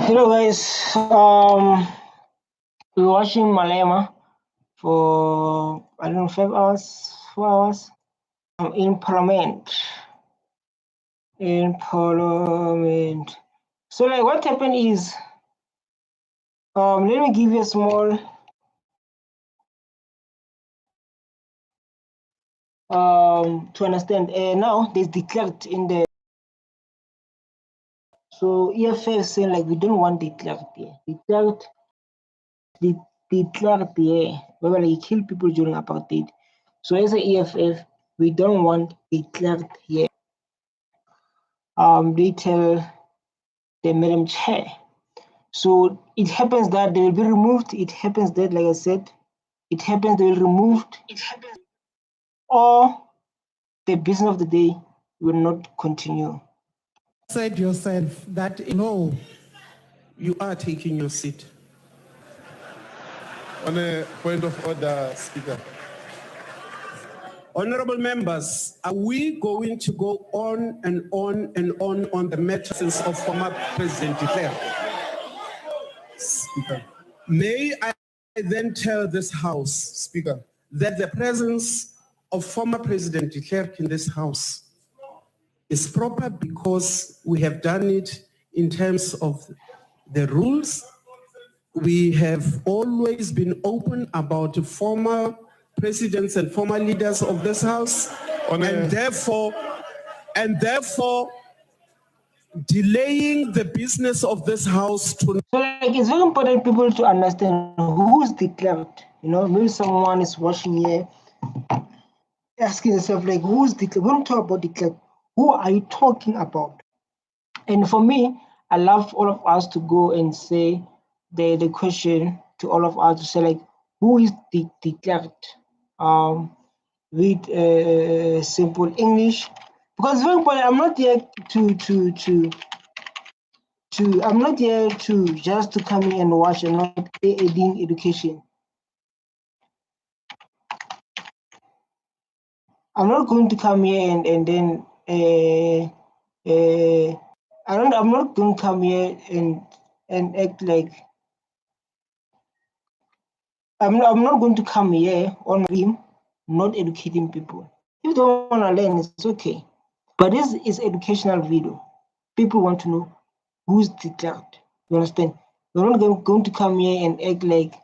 Hello guys, we're watching Malema for I don't know 5 hours, 4 hours. In Parliament. So like what happened is, let me give you a small to understand. Now there's declared in the so EFF saying like we don't want declared here. Declared here, where like kill people during apartheid. So as a EFF, we don't want declared here. They tell the Madam Chair. So it happens that they will be removed. It happens that, like I said, it happens they will be removed. It happens, or the business of the day will not continue. Said yourself that no, you are taking your seat. On a point of order, Speaker. Honorable members, are we going to go on and on and on the matters of former President de Klerk? Speaker. May I then tell this House, Speaker. that the presence of former President de Klerk in this House is proper because we have done it in terms of the rules. We have always been open about former presidents and former leaders of this House, and therefore delaying the business of this House to... So like it's very important people to understand who's declared. You know, maybe someone is watching here asking themselves like who's declared. We don't talk about declared. Who are you talking about? And for me, I love all of us to go and say the question to all of us to say like who is declared with simple English, because very important. I'm not here I'm not here to just to come in and watch. I'm not aiding education. I'm not going to come here and then I'm not going to come here and act like I'm not going to come here on him not educating people. If you don't want to learn, it's okay. But this is educational video. People want to know who's declared. You understand? We're not going to come here and act like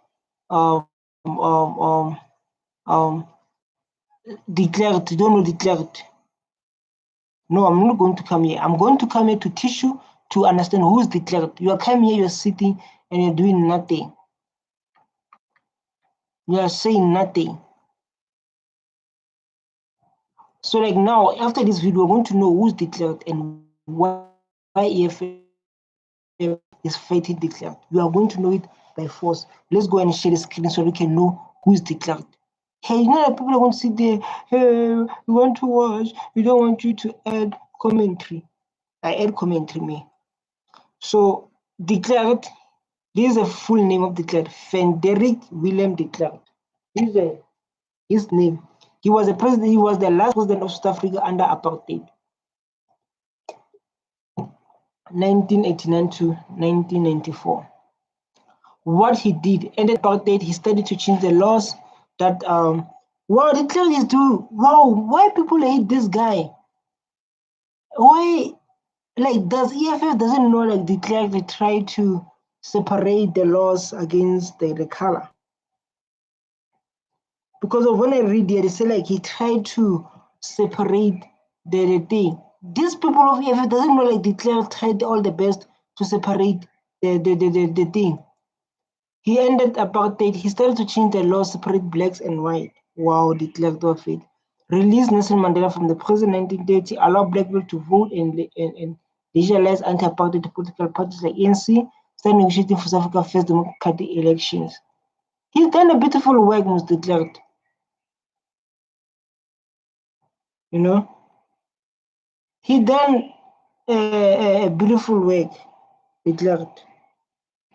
declared. You don't know declared. No, I'm not going to come here. I'm going to come here to teach you to understand who's declared. You are coming here, you're sitting and you're doing nothing. You are saying nothing. So like now, after this video, we're going to know who's declared and why EFF is fighting declared. We are going to know it by force. Let's go and share the screen so we can know who's declared. Hey, you know that people are going to sit there, hey, we want to watch, we don't want you to add commentary. I add commentary, me. So declared, this is a full name of declared, Frederick Willem de Klerk. This is his name. He was the president, he was the last president of South Africa under apartheid. 1989 to 1994. What he did, ended apartheid, he started to change the laws that wow, de Klerk is doing. Wow, why people hate this guy? Why, like, does EFF doesn't know like de Klerk they try to separate the laws against the color? Because of when I read here, they say like he tried to separate the thing. These people of EFF doesn't know like de Klerk tried all the best to separate the thing. He ended apartheid. He started to change the law, separate blacks and white. Wow, de Klerk of it. Release Nelson Mandela from the prison in 1930, allow black people to vote and legalize anti-apartheid political parties like ANC, start negotiating for South Africa's first democratic elections. He's done a beautiful work, Mr. de Klerk. You know, he done a beautiful work, de Klerk.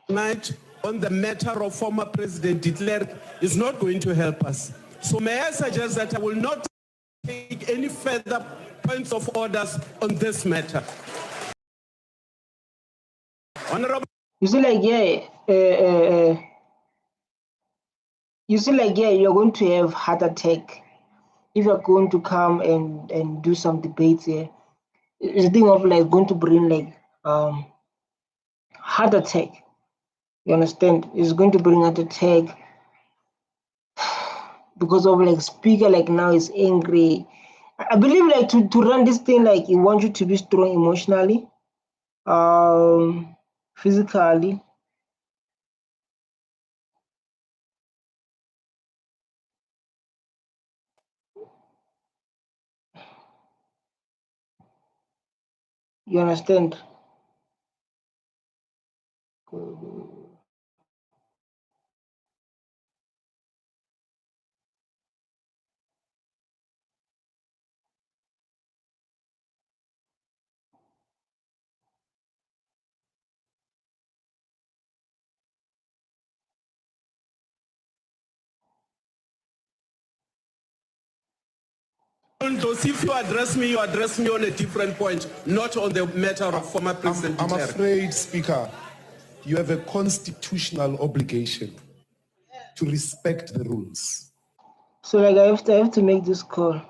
Tonight, on the matter of former President de Klerk is not going to help us. So may I suggest that I will not take any further points of orders on this matter. Honorable. You see, like, you're going to have heart attack if you're going to come and do some debates here. It's a thing of like going to bring like heart attack. You understand? It's going to bring heart attack because of like speaker like now is angry. I believe like to run this thing, like it wants you to be strong emotionally, physically. You understand? If you address me on a different point, not on the matter of former President. I'm afraid, Speaker, you have a constitutional obligation to respect the rules. So like I have to make this call.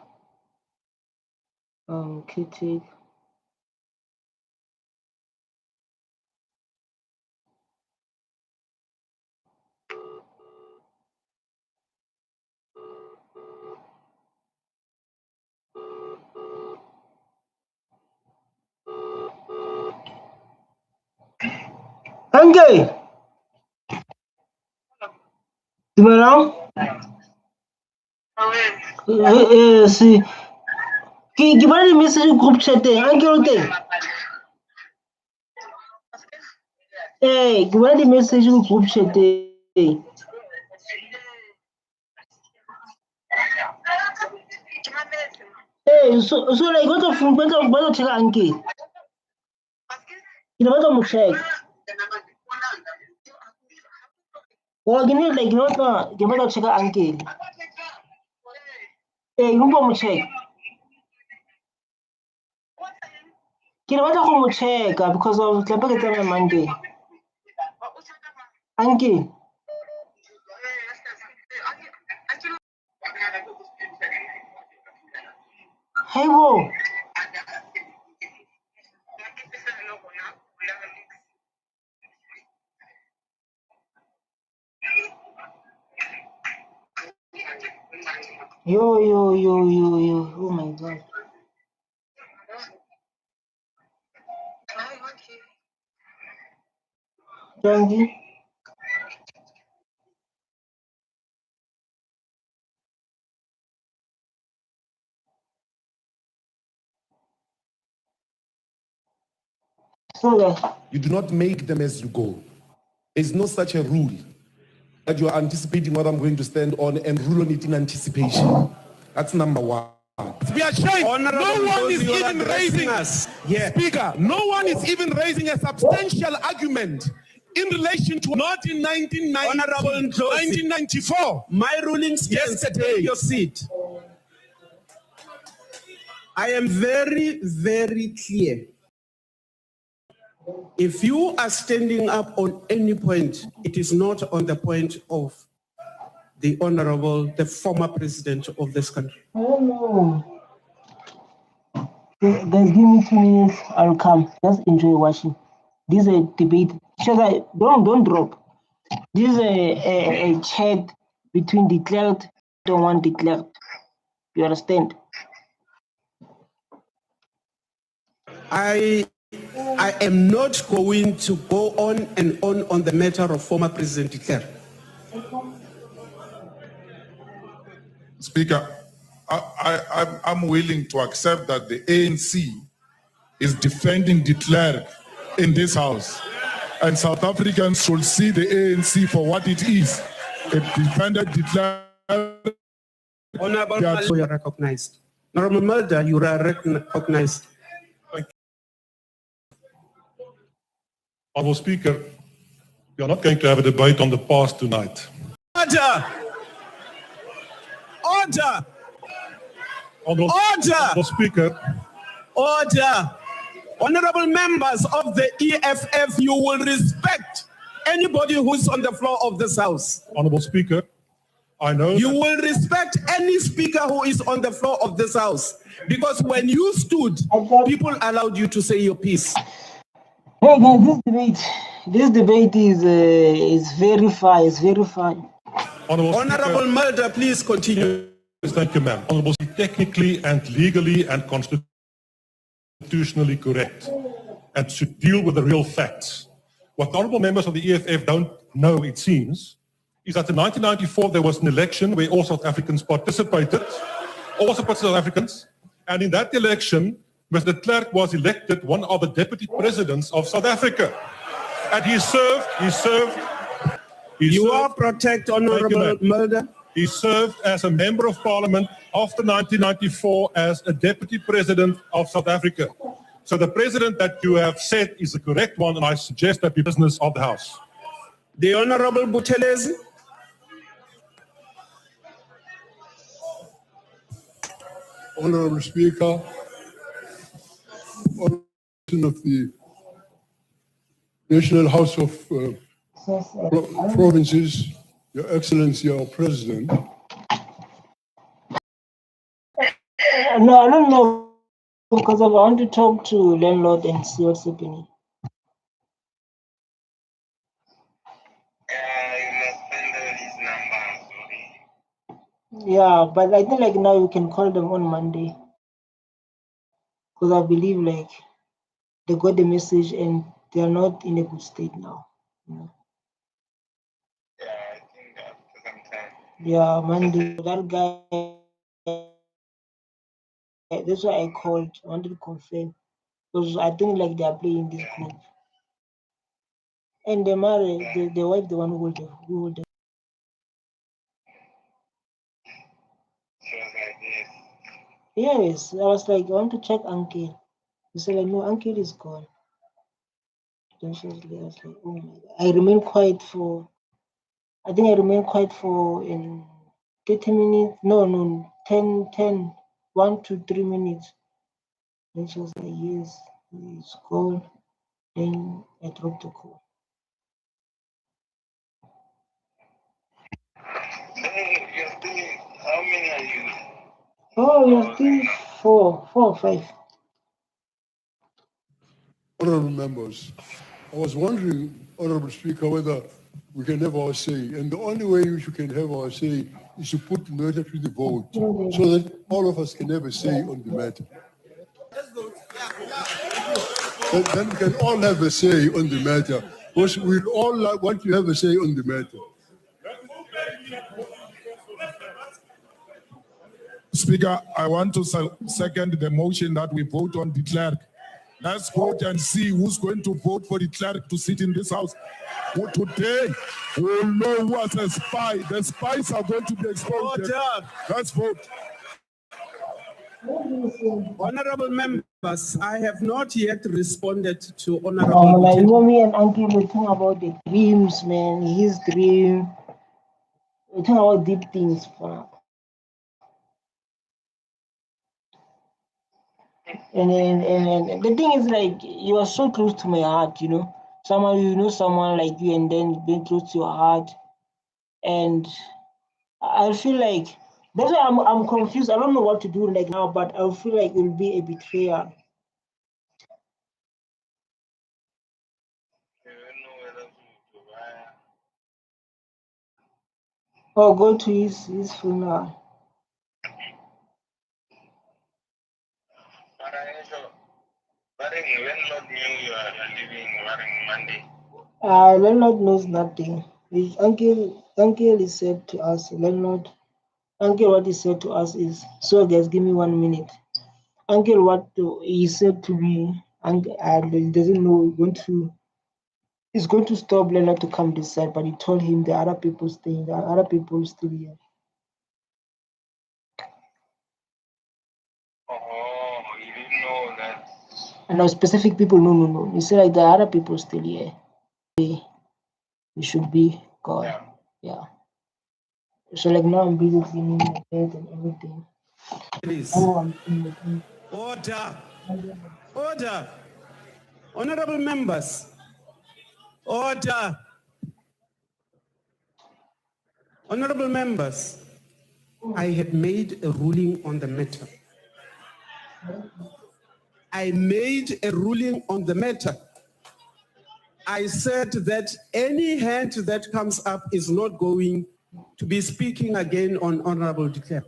Okay, take. Anke! Dumelang? See. Ke bona di-message group chat-eng, Anke o teng? Ke bona di-message group chat-eng. So like what of check Anke? Ke batla mo check. Well, ke need like ke batla check Anke. You mo check. Ke batla go mo check because of tla ke tsena Monday. Anke. Hey bo. Yo. Oh my God. Jangi. So You do not make them as you go. There's no such a rule that you are anticipating what I'm going to stand on and rule on it in anticipation. That's number one. We are showing no one is even raising us. Speaker, no one is even raising a substantial argument in relation to not in 1994. My ruling stands. Take your seat. I am very, very clear. If you are standing up on any point, it is not on the point of the former president of this country. Oh no. Guys, give me 2 minutes. I'll come. Just enjoy watching. This is a debate. Don't drop. This is a chat between declared and undeclared. You understand? I am not going to go on and on the matter of former President de Klerk. Speaker, I'm willing to accept that the ANC is defending de Klerk in this house. And South Africans should see the ANC for what it is. It defended de Klerk. Honorable Malema, you are recognized. Honorable Mulder, you are recognized. Honourable Speaker, we are not going to have a debate on the past tonight. Order! Order! Honourable Speaker. Order! Honorable members of the EFF, you will respect anybody who's on the floor of this house. Honorable Speaker, I know You that- will respect any speaker who is on the floor of this house, because when you stood, people allowed you to say your piece. Hey guys, this debate is very far. It's very far. Honorable Mulder, please continue. Yes, thank you, ma'am. Honorable Speaker, technically and legally and constitutionally correct, and to deal with the real facts. What honorable members of the EFF don't know, it seems, is that in 1994 there was an election where all South Africans participated, South Africans, and in that election, Mr. de Klerk was elected one of the deputy presidents of South Africa. And he served. You are protect Honorable Mulder. He served as a member of parliament after 1994 as a deputy president of South Africa. So the president that you have said is the correct one, and I suggest that be business of the House. The Honorable Buthelezi. Honorable Speaker, of the National House of Provinces, Your Excellency, our President. No, I don't know, because I want to talk to landlord and see what's happening. Yeah, but I think like now you can call them on Monday, because I believe like they got the message and they are not in a good state now. You know? Yeah, I think after some time. Yeah, Monday, that guy, that's why I called. I wanted to confirm, because I think like they are playing this group. And the married, the wife, the one who hold the. She was like, yes. Yes, I was like, I want to check Uncle. He said like, no, Uncle is gone. Then she was like, I was like, oh my God. I remained quiet for, I think I remained quiet for in 30 minutes. No, 10, 1 to 3 minutes. Then she was like, yes, he's gone. Then I dropped the call. So you're still, how many are you? Oh, you're still 4 or 5. Honorable members, I was wondering, Honorable Speaker, whether we can have our say. And the only way we can have our say is to put the matter to the vote so that all of us can have a say on the matter. Then we can all have a say on the matter, because we all want to have a say on the matter. Speaker, I want to second the motion that we vote on the clerk. Let's vote and see who's going to vote for the clerk to sit in this house. Today, we'll know who was a spy. The spies are going to be exposed. Let's vote. Honorable members, I have not yet responded to Honorable Like, you know, me and Uncle were talking about the dreams, man. His dream. We're talking about deep things, bro. And the thing is, like, you are so close to my heart, you know. Someone like you, and then being close to your heart. And I feel like that's why I'm confused. I don't know what to do like now, but I feel like it will be a betrayal. You don't know whether to buy. Oh, go to his phone now. But when Lord knew you are leaving Monday. Leonard knows nothing. His uncle is said to us, Leonard. Uncle, what he said to us is, so guys, give me 1 minute. Uncle, he said to me, and he doesn't know he's going to stop Leonard to come this side, but he told him there are other people staying, there are other people still here. Oh, you didn't know that. And now specific people, no. He said like there are other people still here. He should be gone. Yeah. So like now I'm busy cleaning my bed and everything. Please. Order. Order. Honorable members. Order. Honorable members, I had made a ruling on the matter. I made a ruling on the matter. I said that any hand that comes up is not going to be speaking again on Honorable de Klerk.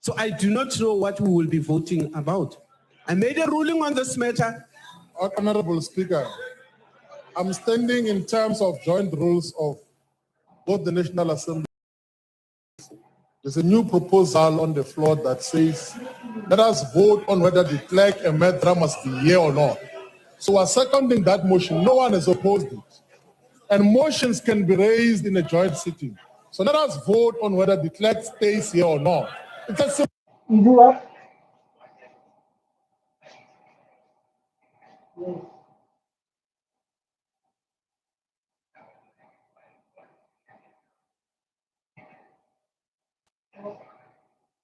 So I do not know what we will be voting about. I made a ruling on this matter. Honorable Speaker, I'm standing in terms of joint rules of both the National Assembly. There's a new proposal on the floor that says, let us vote on whether the clerk and Medra must be here or not. So we're seconding that motion. No one has opposed it. And motions can be raised in a joint sitting. So let us vote on whether the clerk stays here or not. It's a simple. You do what? Yes.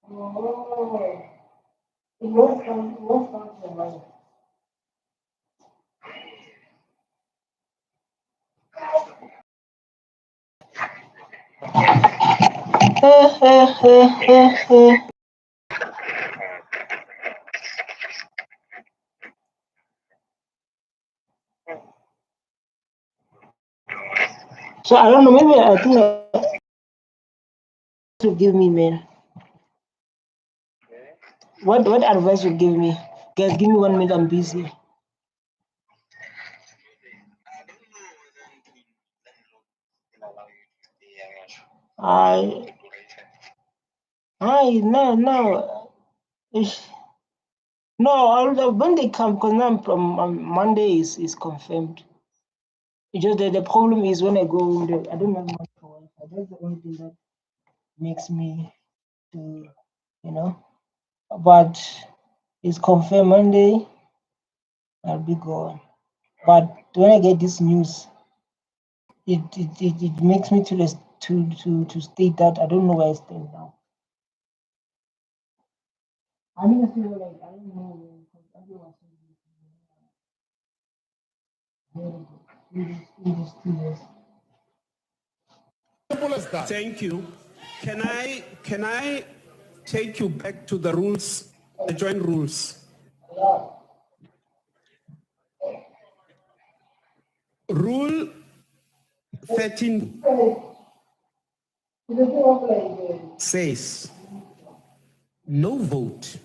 Oh, it won't come to mind. So I don't know, maybe I think to give me, man. What advice you give me? Guys, give me 1 minute, I'm busy. No. No, when they come, because now from Monday is confirmed. It's just that the problem is when I go, I don't have much for Wi-Fi. That's the only thing that makes me to, but it's confirmed Monday, I'll be gone. But when I get this news, it makes me to state that I don't know where I stand now. I mean, I feel like I don't know. Everyone it is 2 years. Simple as that. Thank you. Can I take you back to the rules, the joint rules? Rule 13 says no vote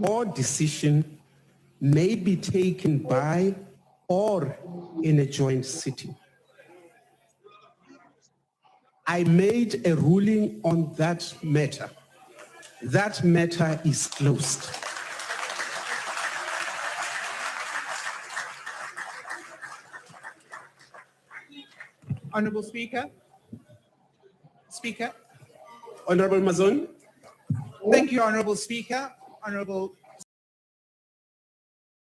or decision may be taken by or in a joint sitting. I made a ruling on that matter. That matter is closed. Honorable Speaker. Speaker. Honorable Mazon. Thank you, Honorable Speaker. Honorable.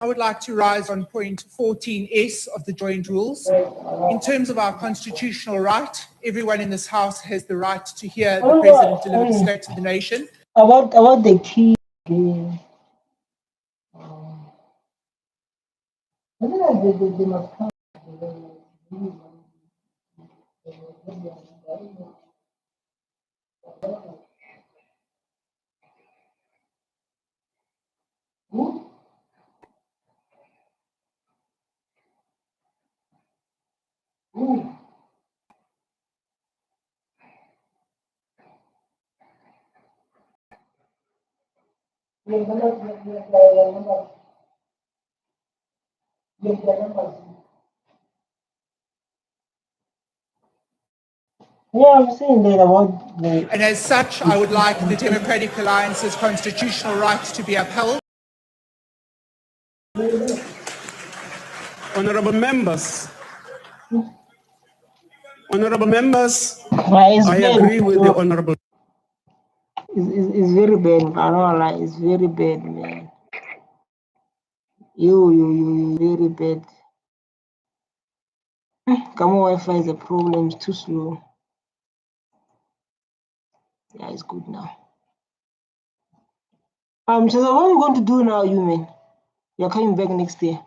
I would like to rise on point 14S of the joint rules. In terms of our constitutional right, everyone in this House has the right to hear the President deliver the State of the Nation. About the key. I think that they must come. Yeah, I'm saying that about the. And as such, I would like the Democratic Alliance's constitutional right to be upheld. Honorable members. Honorable members, I agree with the honorable. It's very bad. I don't lie. It's very bad, man. You, very bad. Come on, Wi-Fi is a problem. It's too slow. Yeah, it's good now. So what are we going to do now, you man? You're coming back next year.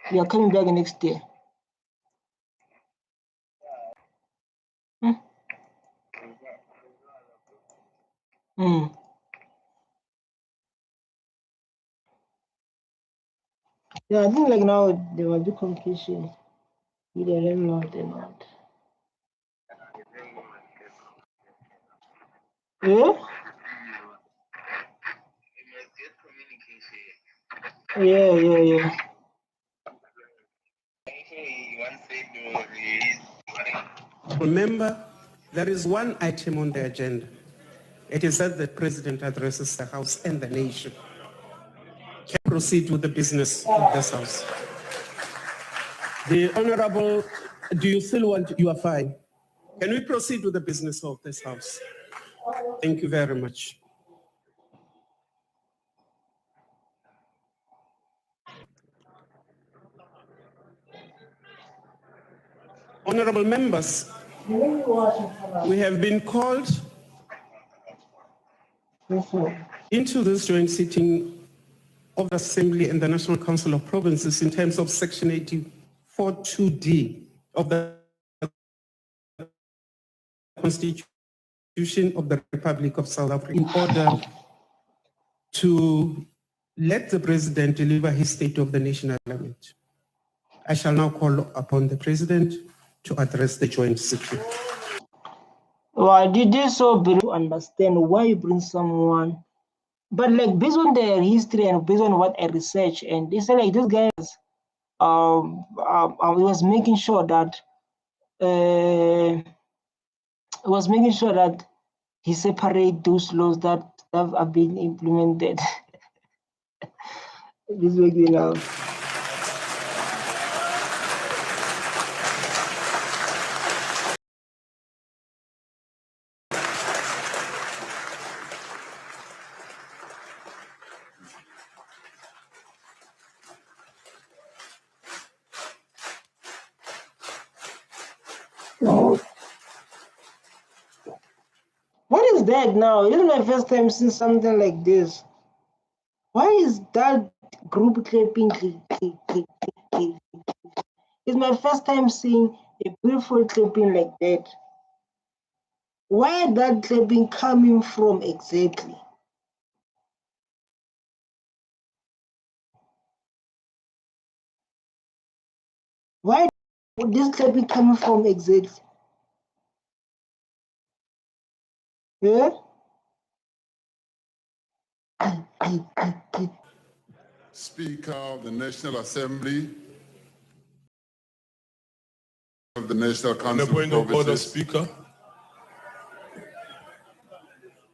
You're coming back next year. Yeah, I think like now there will be complication with the landlord and what. Yeah? Yeah. Remember, there is one item on the agenda. It is that the president addresses the House and the nation. Can I proceed with the business of this House? The Honorable, do you still want, you are fine. Can we proceed with the business of this House? Thank you very much. Honorable members, we have been called into this joint sitting of the Assembly and the National Council of Provinces in terms of Section 84(2)(d) of the Constitution of the Republic of South Africa in order to let the President deliver his State of the Nation element. I shall now call upon the President to address the joint sitting. Well, I did this so to understand why you bring someone, but like based on their history and based on what I research, and they say like this guy was making sure that he separate those laws that have been implemented. This way, you know. What is that now? This is my first time seeing something like this. Why is that group clapping? It's my first time seeing a beautiful clapping like that. Where that clapping coming from exactly? Where this clapping coming from exactly? Yeah? Speaker of the National Assembly of the National Council of On the point of order, Speaker.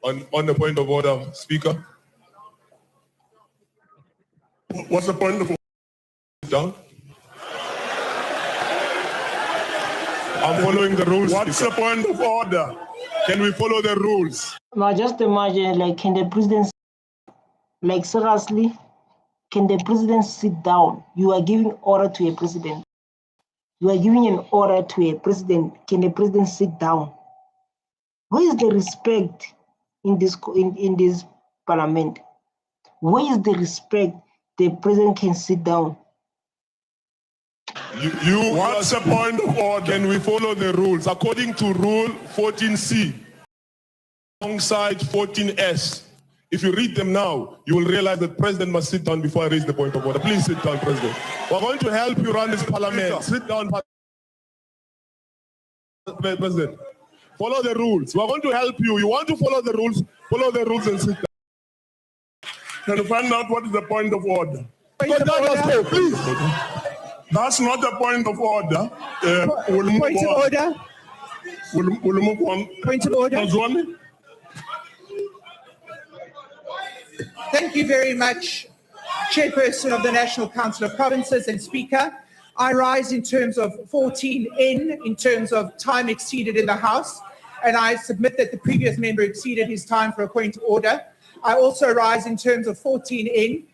On the point of order, Speaker. What's the point of order? Down. I'm following the rules. What's the point of order? Can we follow the rules? Now just imagine, like, can the president, like seriously, can the president sit down? You are giving order to a president. You are giving an order to a president. Can the president sit down? Where is the respect in this parliament? Where is the respect the president can sit down? What's the point of order? Can we follow the rules? According to Rule 14C, alongside 14S, if you read them now, you will realize that the President must sit down before I raise the point of order. Please sit down, President. We're going to help you run this parliament. Sit down, President. Follow the rules. We're going to help you. You want to follow the rules and sit down. Can you find out what is the point of order? Please. That's not the point of order. Point of order. We'll move on. Point of order. Thank you very much, Chairperson of the National Council of Provinces and Speaker. I rise in terms of 14N, in terms of time exceeded in the House, and I submit that the previous member exceeded his time for a point of order. I also rise in terms of 14N.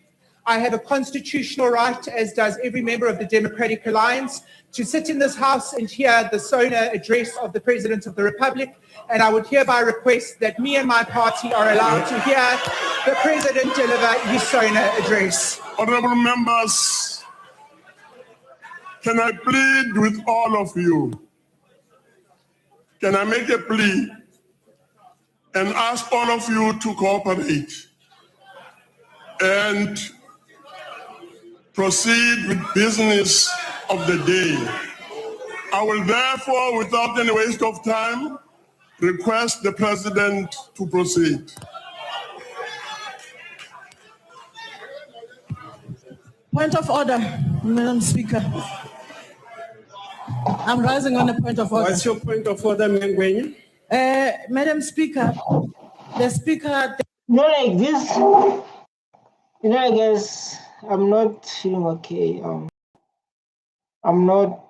I have a constitutional right, as does every member of the Democratic Alliance, to sit in this House and hear the SONA address of the President of the Republic, and I would hereby request that me and my party are allowed to hear the President deliver his SONA address. Honorable members, can I plead with all of you? Can I make a plea and ask all of you to cooperate and proceed with business of the day. I will therefore, without any waste of time, request the President to proceed. Point of order, Madam Speaker. I'm rising on a point of order. What's your point of order, Mengwenye? Madam Speaker, the Speaker... Like this, I guess I'm not feeling okay. I'm not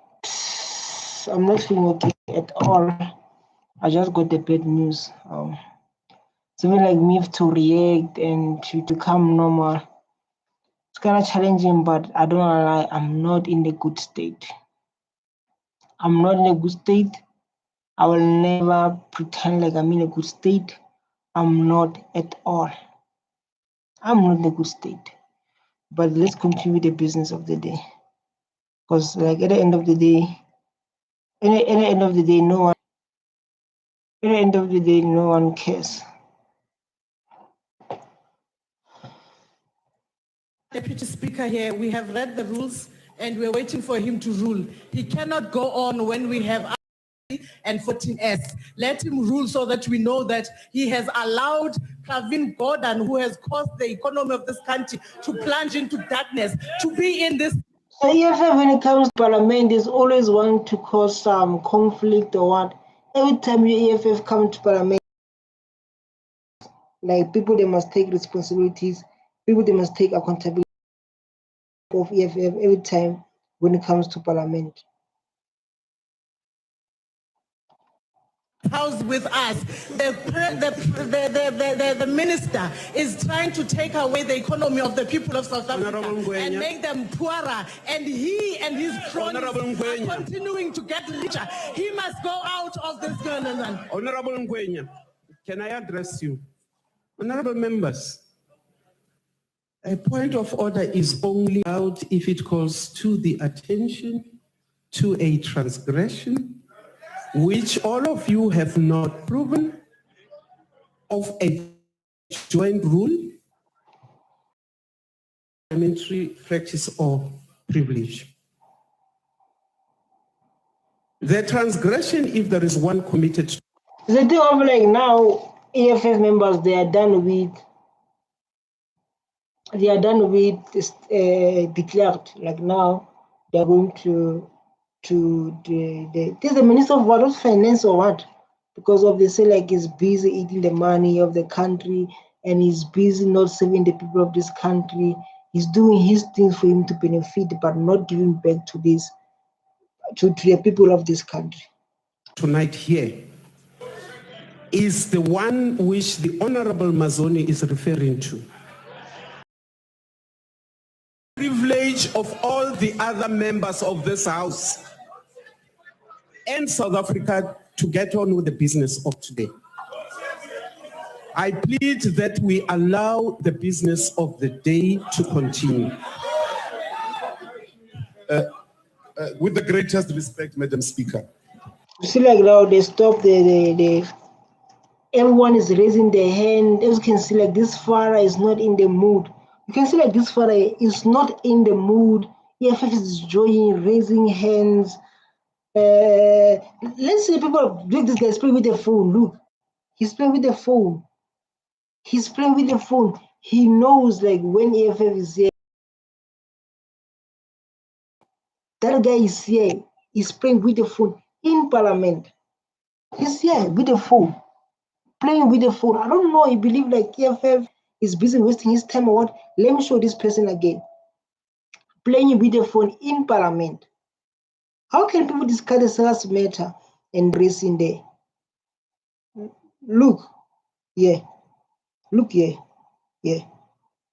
feeling okay at all. I just got the bad news. Something like me have to react and to become normal. It's kind of challenging, but I don't wanna lie, I'm not in a good state. I'm not in a good state. I will never pretend like I'm in a good state. I'm not at all. I'm not in a good state. But let's continue with the business of the day. Because like at the end of the day, no one cares. Deputy Speaker here, we have read the rules and we're waiting for him to rule. He cannot go on when we have and 14S. Let him rule so that we know that he has allowed Pravin Gordhan, who has caused the economy of this country to plunge into darkness, to be in this. So EFF, when it comes to parliament, is always want to cause some conflict or what. Every time you EFF come to parliament, like people, they must take responsibilities. People, they must take accountability of EFF every time when it comes to parliament. House with us, the minister is trying to take away the economy of the people of South Africa and make them poorer, and he and his cronies are continuing to get richer. He must go out of this government. Honorable Ngwenya, can I address you? Honorable members, a point of order is only out if it calls to the attention to a transgression which all of you have not proven of a joint rule, parliamentary practice or privilege. The transgression, if there is one committed. The thing of like now, EFF members, they are done with this declared. Like now, they are going to the Minister of what, Finance or what? Because of they say like he's busy eating the money of the country and he's busy not serving the people of this country. He's doing his things for him to benefit, but not giving back to this to the people of this country. Tonight here is the one which the Honorable Mazoni is referring to. Privilege of all the other members of this House and South Africa to get on with the business of today. I plead that we allow the business of the day to continue. With the greatest respect, Madam Speaker. You see like now they stop everyone is raising their hand. As you can see like this Farah is not in the mood. You can see like this Farah is not in the mood. EFF is enjoying raising hands. Let's see people, look, this guy's playing with the phone. Look, he's playing with the phone. He's playing with the phone. He knows like when EFF is here. That guy is here. He's playing with the phone in parliament. He's here with the phone, playing with the phone. I don't know. He believe like EFF is busy wasting his time or what. Let me show this person again. Playing with the phone in parliament. How can people discard the SARS matter and race in there? Look, yeah. Look here, yeah.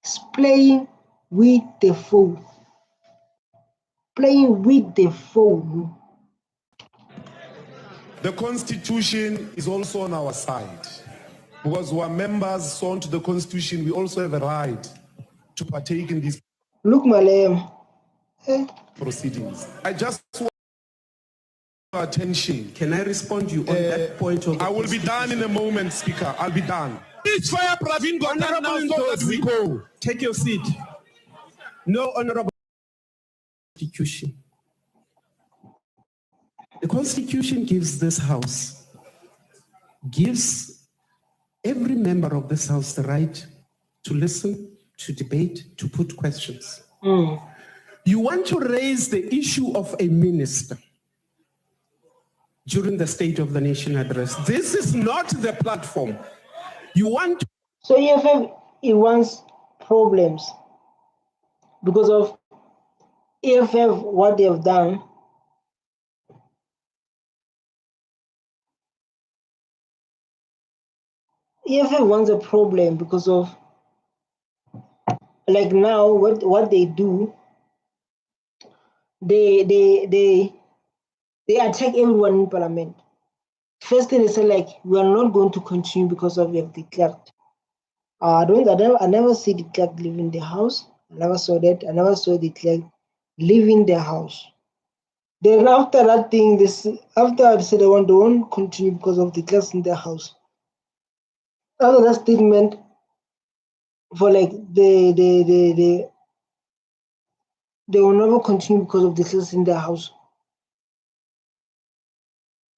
He's playing with the phone. Playing with the phone. The Constitution is also on our side. Because we are members sworn to the Constitution, we also have a right to partake in these proceedings. I just want your attention. Can I respond to you on that point of I will be done in a moment, Speaker. I'll be done. Please fire Pravin Gordhan now so that we go. Take your seat. No, Honorable. Constitution. The Constitution gives this House, gives every member of this House the right to listen, to debate, to put questions. You want to raise the issue of a minister during the State of the Nation address. This is not the platform. You want to... So EFF, it wants problems because of EFF, what they have done. EFF wants a problem because of, like now, what they do, they attack everyone in parliament. First thing they say, like, we are not going to continue because of we have declared. I never see declared leaving the house. I never saw that. I never saw declared leaving the house. Then after that thing, after they said they won't continue because of declared in their house. After that statement, for like they will never continue because of declared in their house.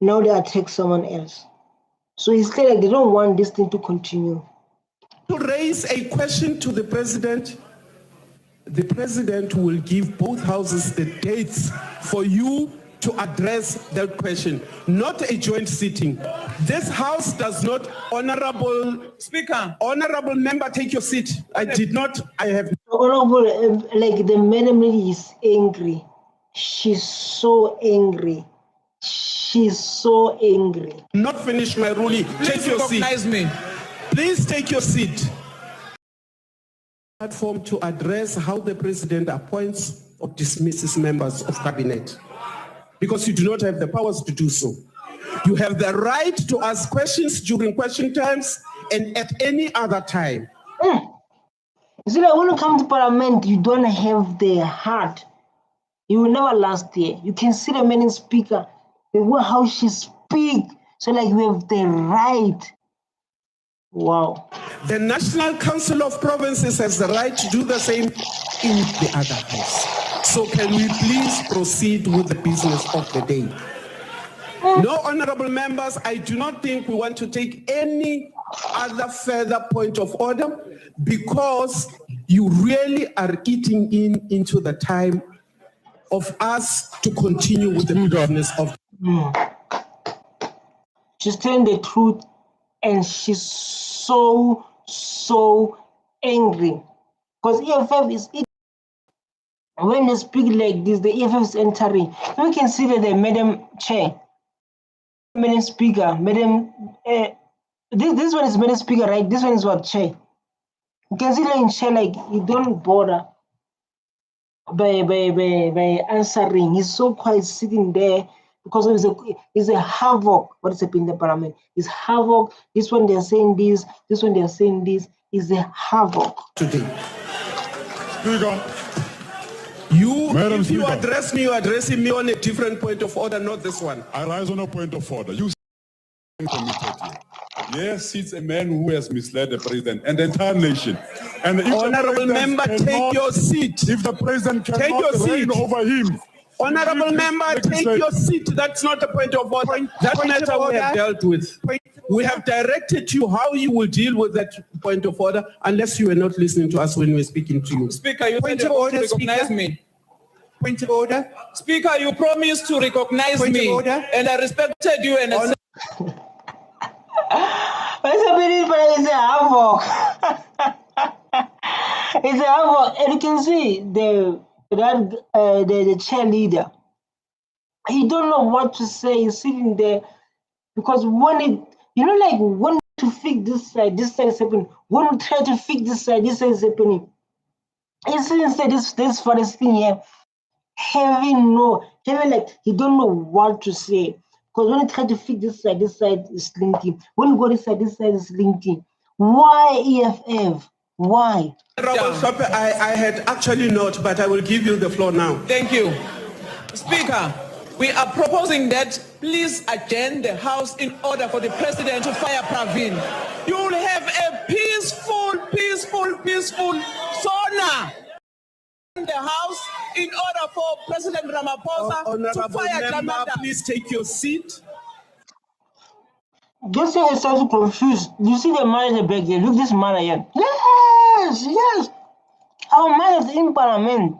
Now they attack someone else. So it's clear like they don't want this thing to continue. To raise a question to the president will give both houses the dates for you to address that question, not a joint sitting. This house does not, Honorable Speaker, Honorable Member, take your seat. I have. Honorable, like the madam lady is angry. She's so angry. She's so angry. Not finished my ruling. Take your seat. Recognize me. Please take your seat. Platform to address how the president appoints or dismisses members of cabinet, because you do not have the powers to do so. You have the right to ask questions during question times and at any other time. You see, like when you come to parliament, you don't have the heart. You will never last there. You can see the madam speaker, the way how she speaks. So like we have the right. Wow. The National Council of Provinces has the right to do the same in the other house. So can we please proceed with the business of the day? No, honorable members, I do not think we want to take any other further point of order because you really are eating into the time of us to continue with the business of. She's telling the truth and she's so angry because EFF is when they speak like this, the EFF is entering. We can see that the madam chair, madam speaker, madam. This one is madam speaker, right? This one is what chair. You can see that in chair, like you don't bother by answering. He's so quiet sitting there because it's a havoc. What is happening in the parliament? It's havoc. This one they're saying this one they're saying this. Is a havoc. Today. Speaker. If you address me, you're addressing me on a different point of order, not this one. I rise on a point of order. You committed here. Yes, it's a man who has misled the president and the entire nation. And if Honorable member, take your seat. If the president cannot reign over him. Honorable member, take your seat. That's not a point of order. That matter we have dealt with. We have directed you how you will deal with that point of order unless you were not listening to us when we were speaking to you. Speaker, you said you recognize me. Point of order. Speaker, you promised to recognize me. And I respected you and I said... What's happening? It's a havoc. It's a havoc. And you can see the cheerleader. He don't know what to say. He's sitting there because when to fix this side is happening. When we try to fix this side is happening. He's sitting there, this for this thing here. Having like he don't know what to say. Because when you try to fix this side is linking. When you go this side is linking. Why EFF? Why? I had actually not, but I will give you the floor now. Thank you. Speaker, we are proposing that please adjourn the House in order for the President to fire Pravin. You will have a peaceful SONA the House in order for President Ramaphosa to Honorable fire member, Jamanda. please take your seat. Just say it's so confused. You see the man in the back there. Look, this man again. Yes, yes. Our man is in parliament.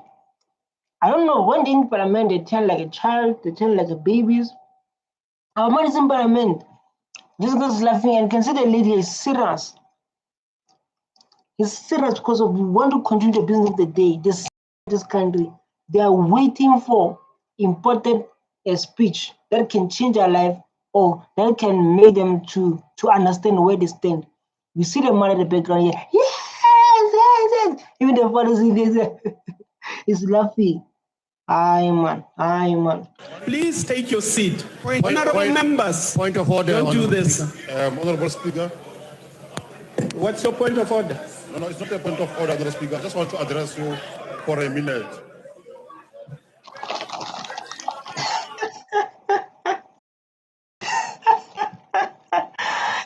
I don't know when in parliament they tell like a child, they tell like a babies. Our man is in parliament. This guy's laughing and can see the lady is serious. He's serious because of we want to continue the business of the day. This country, they are waiting for important speech that can change their life or that can make them to understand where they stand. We see the man in the background here. Yes, yes, yes. Even the father is laughing. Aye, man. Please take your seat. Honorable members, Point of order. don't do this. Honorable Speaker. What's your point of order? No, it's not a point of order, Honorable Speaker. I just want to address you for a minute.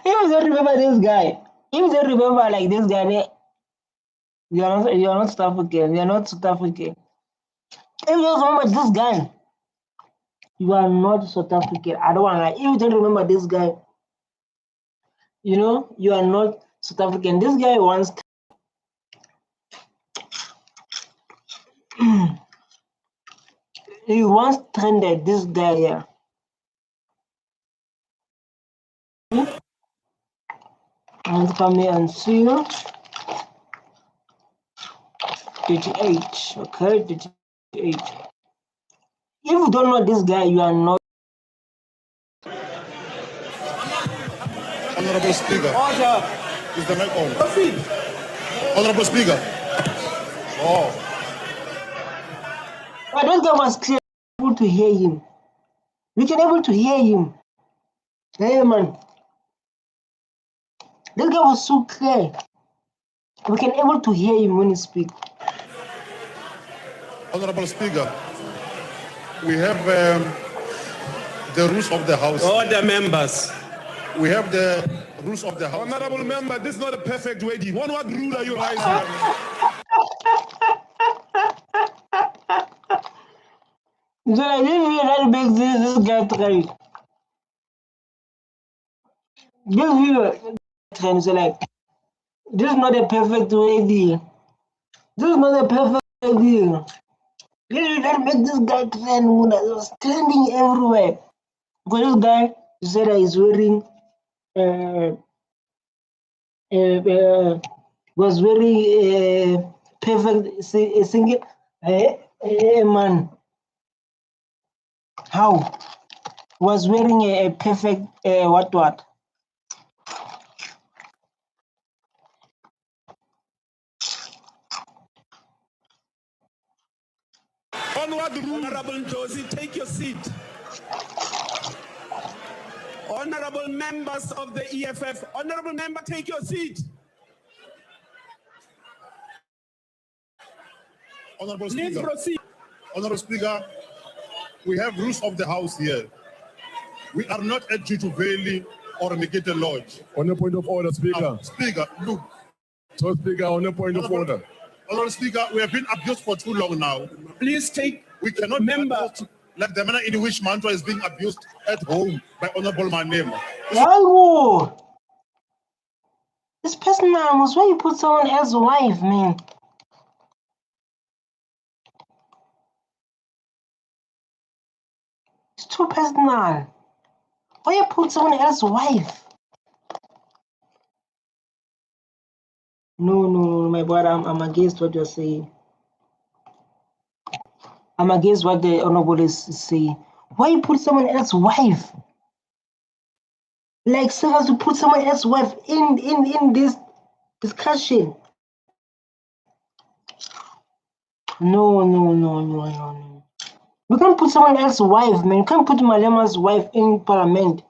If you don't remember this guy, if you don't remember like this guy, you are not South African. You are not South African. If you don't remember this guy, you are not South African. I don't want to lie. If you don't remember this guy, you know, you are not South African. This guy once he once trended this guy here. And come here and see 38. Okay, 38. If you don't know this guy, you are not. Honorable Speaker. Order. Is the mic on? Proceed. Honorable Speaker. Oh. But this guy was clear, able to hear him. We can able to hear him. Hey man. This guy was so clear. We can able to hear him when he speaks. Honorable Speaker, we have the rules of the House. Order, members. We have the rules of the House. Honorable member, this is not a perfect wedding. What rule are you rising? So I didn't really make this guy try. This video trying to like, this is not a perfect wedding. This is not a perfect wedding. You didn't make this guy trend. It was trending everywhere. Because this guy said that he's wearing was wearing perfect single man. How was wearing a perfect what? Honorable Josie, take your seat. Honorable members of the EFF, honorable member, take your seat. Honorable Please Speaker. proceed. Honorable Speaker, we have rules of the House here. We are not at Juju Valley or Mikete Lodge. On a point of order, Speaker. Speaker, look. So, Speaker, on a point of order. Honorable Speaker, we have been abused for too long now. Please take. We cannot member like the manner in which Mantra is being abused at home by Honorable Malema. Wow. This person was why you put someone else's wife, man. It's too personal. Why you put someone else's wife? No, my brother, I'm against what you're saying. I'm against what the honorable is saying. Why you put someone else's wife? Like servers to put someone else's wife in this discussion. No. We can't put someone else's wife, man. You can't put Malema's wife in parliament.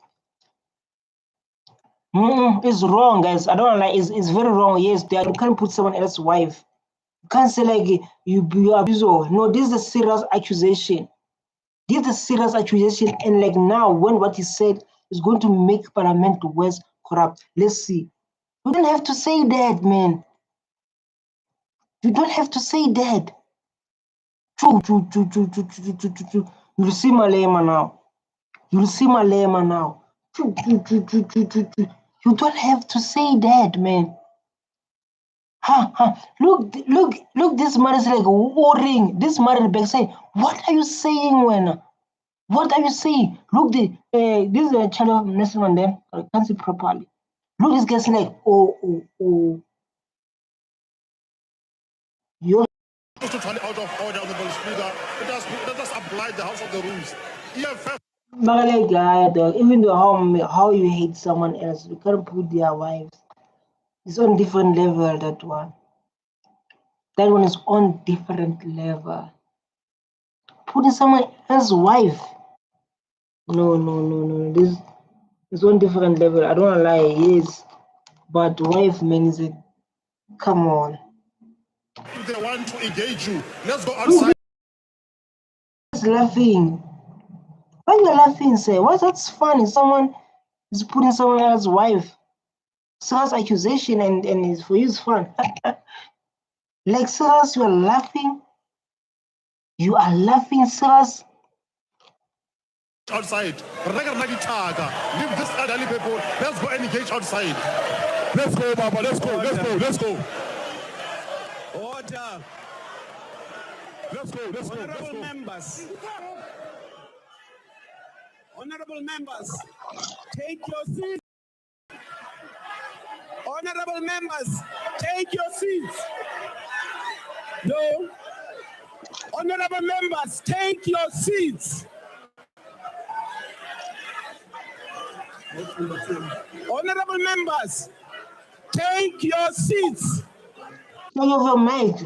It's wrong, guys. I don't like. It's very wrong. Yes, you can't put someone else's wife. You can't say like you abuse her. No, this is a serious accusation. This is a serious accusation, and like now, when what he said is going to make parliament worse corrupt. Let's see. You don't have to say that, man. You don't have to say that. You'll see Malema now. You'll see Malema now. You don't have to say that, man. Look, this man is like warring. This man is back saying, what are you saying, when? What are you saying? Look, this is a channel of Nelson Mandela. I can't see properly. Look, this guy's like, oh. You're Totally out of order, Honorable Speaker. Let us apply the House of the Rules. EFF. Even though how you hate someone else, you can't put their wives. It's on different level, that one. That one is on different level. Putting someone else's wife. No. This is on different level. I don't want to lie, yes. But wife means it. Come on. If they want to engage you, let's go outside. Who's laughing? Why you laughing, sir? Why that's funny? Someone is putting someone else's wife. Serious accusation and it's for you, it's fun. Like, serious, you are laughing? You are laughing, serious? Outside. Leave this elderly people. Let's go and engage outside. Let's go, Baba. Let's go. Order. Let's go. Honorable members. Honorable members, take your seats. Honorable members, take your seats. No. Honorable members, take your seats. Honorable members, take your seats. Say you have your mic.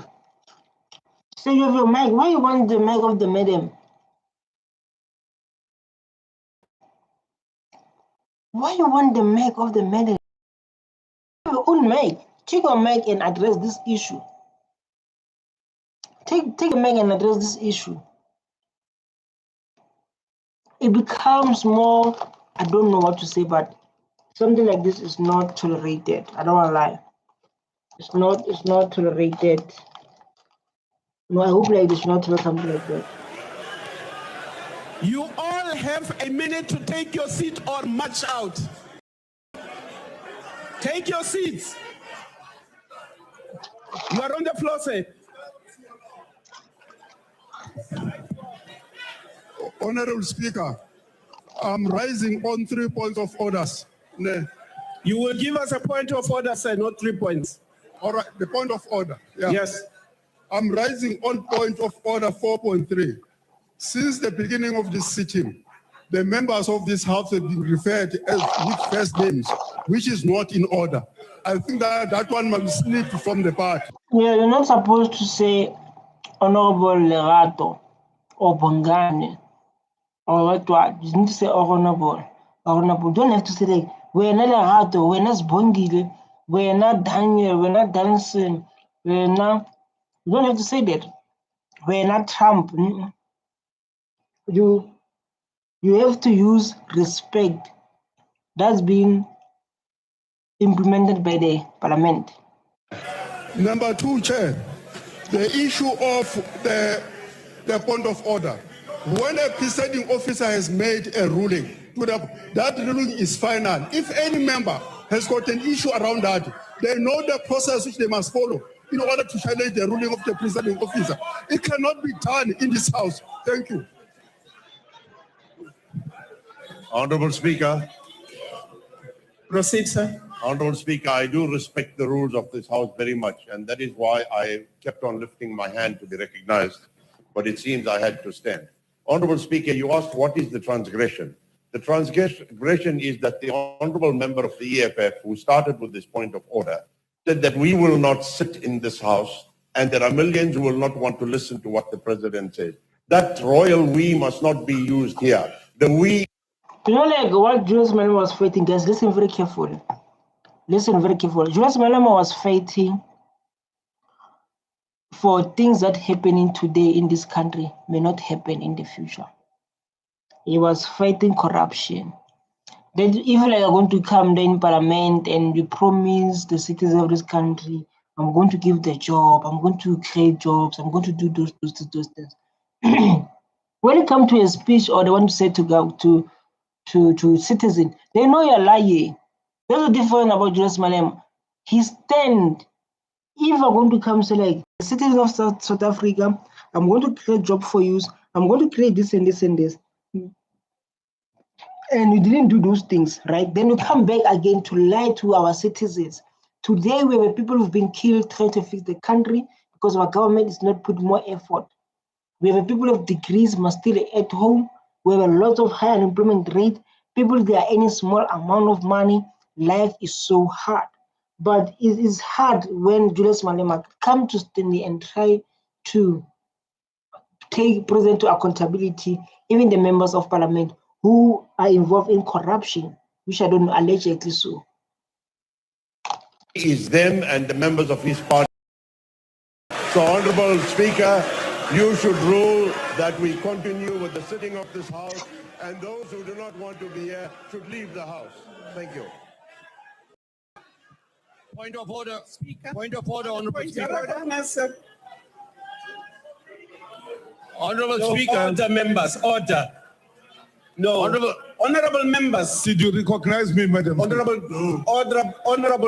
Say you have your mic. Why you want the mic of the madam? Why you want the mic of the madam? You have your own mic. Take your mic and address this issue. Take a mic and address this issue. It becomes more, I don't know what to say, but something like this is not tolerated. I don't want to lie. It's not tolerated. No, I hope like this not tolerate something like that. You all have a minute to take your seat or march out. Take your seats. You are on the floor, sir. Honorable Speaker, I'm rising on 3 points of orders. You will give us a point of order, sir, not 3 points. All right, the point of order. Yeah. Yes. I'm rising on point of order 4.3. Since the beginning of this sitting, the members of this House have been referred as with first names, which is not in order. I think that one must slip from the party. Yeah, you're not supposed to say Honorable Lerato or Bongane or what. You need to say Honorable. Honorable. Don't have to say like, we're not Lerato, we're not Bongile, we're not Daniel, we're not Dancing, we're not. You don't have to say that. We're not Trump. You have to use respect. That's been implemented by the parliament. Number two, Chair, the issue of the point of order. When a presiding officer has made a ruling, that ruling is final. If any member has got an issue around that, they know the process which they must follow in order to challenge the ruling of the presiding officer. It cannot be done in this House. Thank you. Honorable Speaker. Proceed, sir. Honorable Speaker, I do respect the rules of this House very much, and that is why I kept on lifting my hand to be recognized, but it seems I had to stand. Honorable Speaker, you asked what is the transgression. The transgression is that the honorable member of the EFF, who started with this point of order, said that we will not sit in this House, and there are millions who will not want to listen to what the President says. That royal we must not be used here. The we. You know, like what Julius Malema was fighting, guys, listen very carefully. Listen very carefully. Julius Malema was fighting for things that happening today in this country may not happen in the future. He was fighting corruption. That if like you're going to come there in parliament and you promise the citizens of this country, I'm going to give the job, I'm going to create jobs, I'm going to do those things. when it comes to a speech or they want to say to citizen, they know you're lying. There's a difference about Julius Malema. He stand. If I'm going to come say like, citizens of South Africa, I'm going to create job for you. I'm going to create this and this and this. And you didn't do those things, right? Then you come back again to lie to our citizens. Today, we have people who've been killed trying to fix the country because our government is not putting more effort. We have people of degrees must still at home. We have a lot of high unemployment rate. People, they are earning small amount of money. Life is so hard. But it is hard when Julius Malema come to stand there and try to take president to accountability, even the members of parliament who are involved in corruption, which I don't know, allegedly so. Is them and the members of his party. So, Honorable Speaker, you should rule that we continue with the sitting of this House, and those who do not want to be here should leave the House. Thank you. Point of order. Speaker. Point of order, Honorable Speaker. Honorable No, Speaker. order, members, order. No. Honorable members. Did you recognize me, Madam? Honorable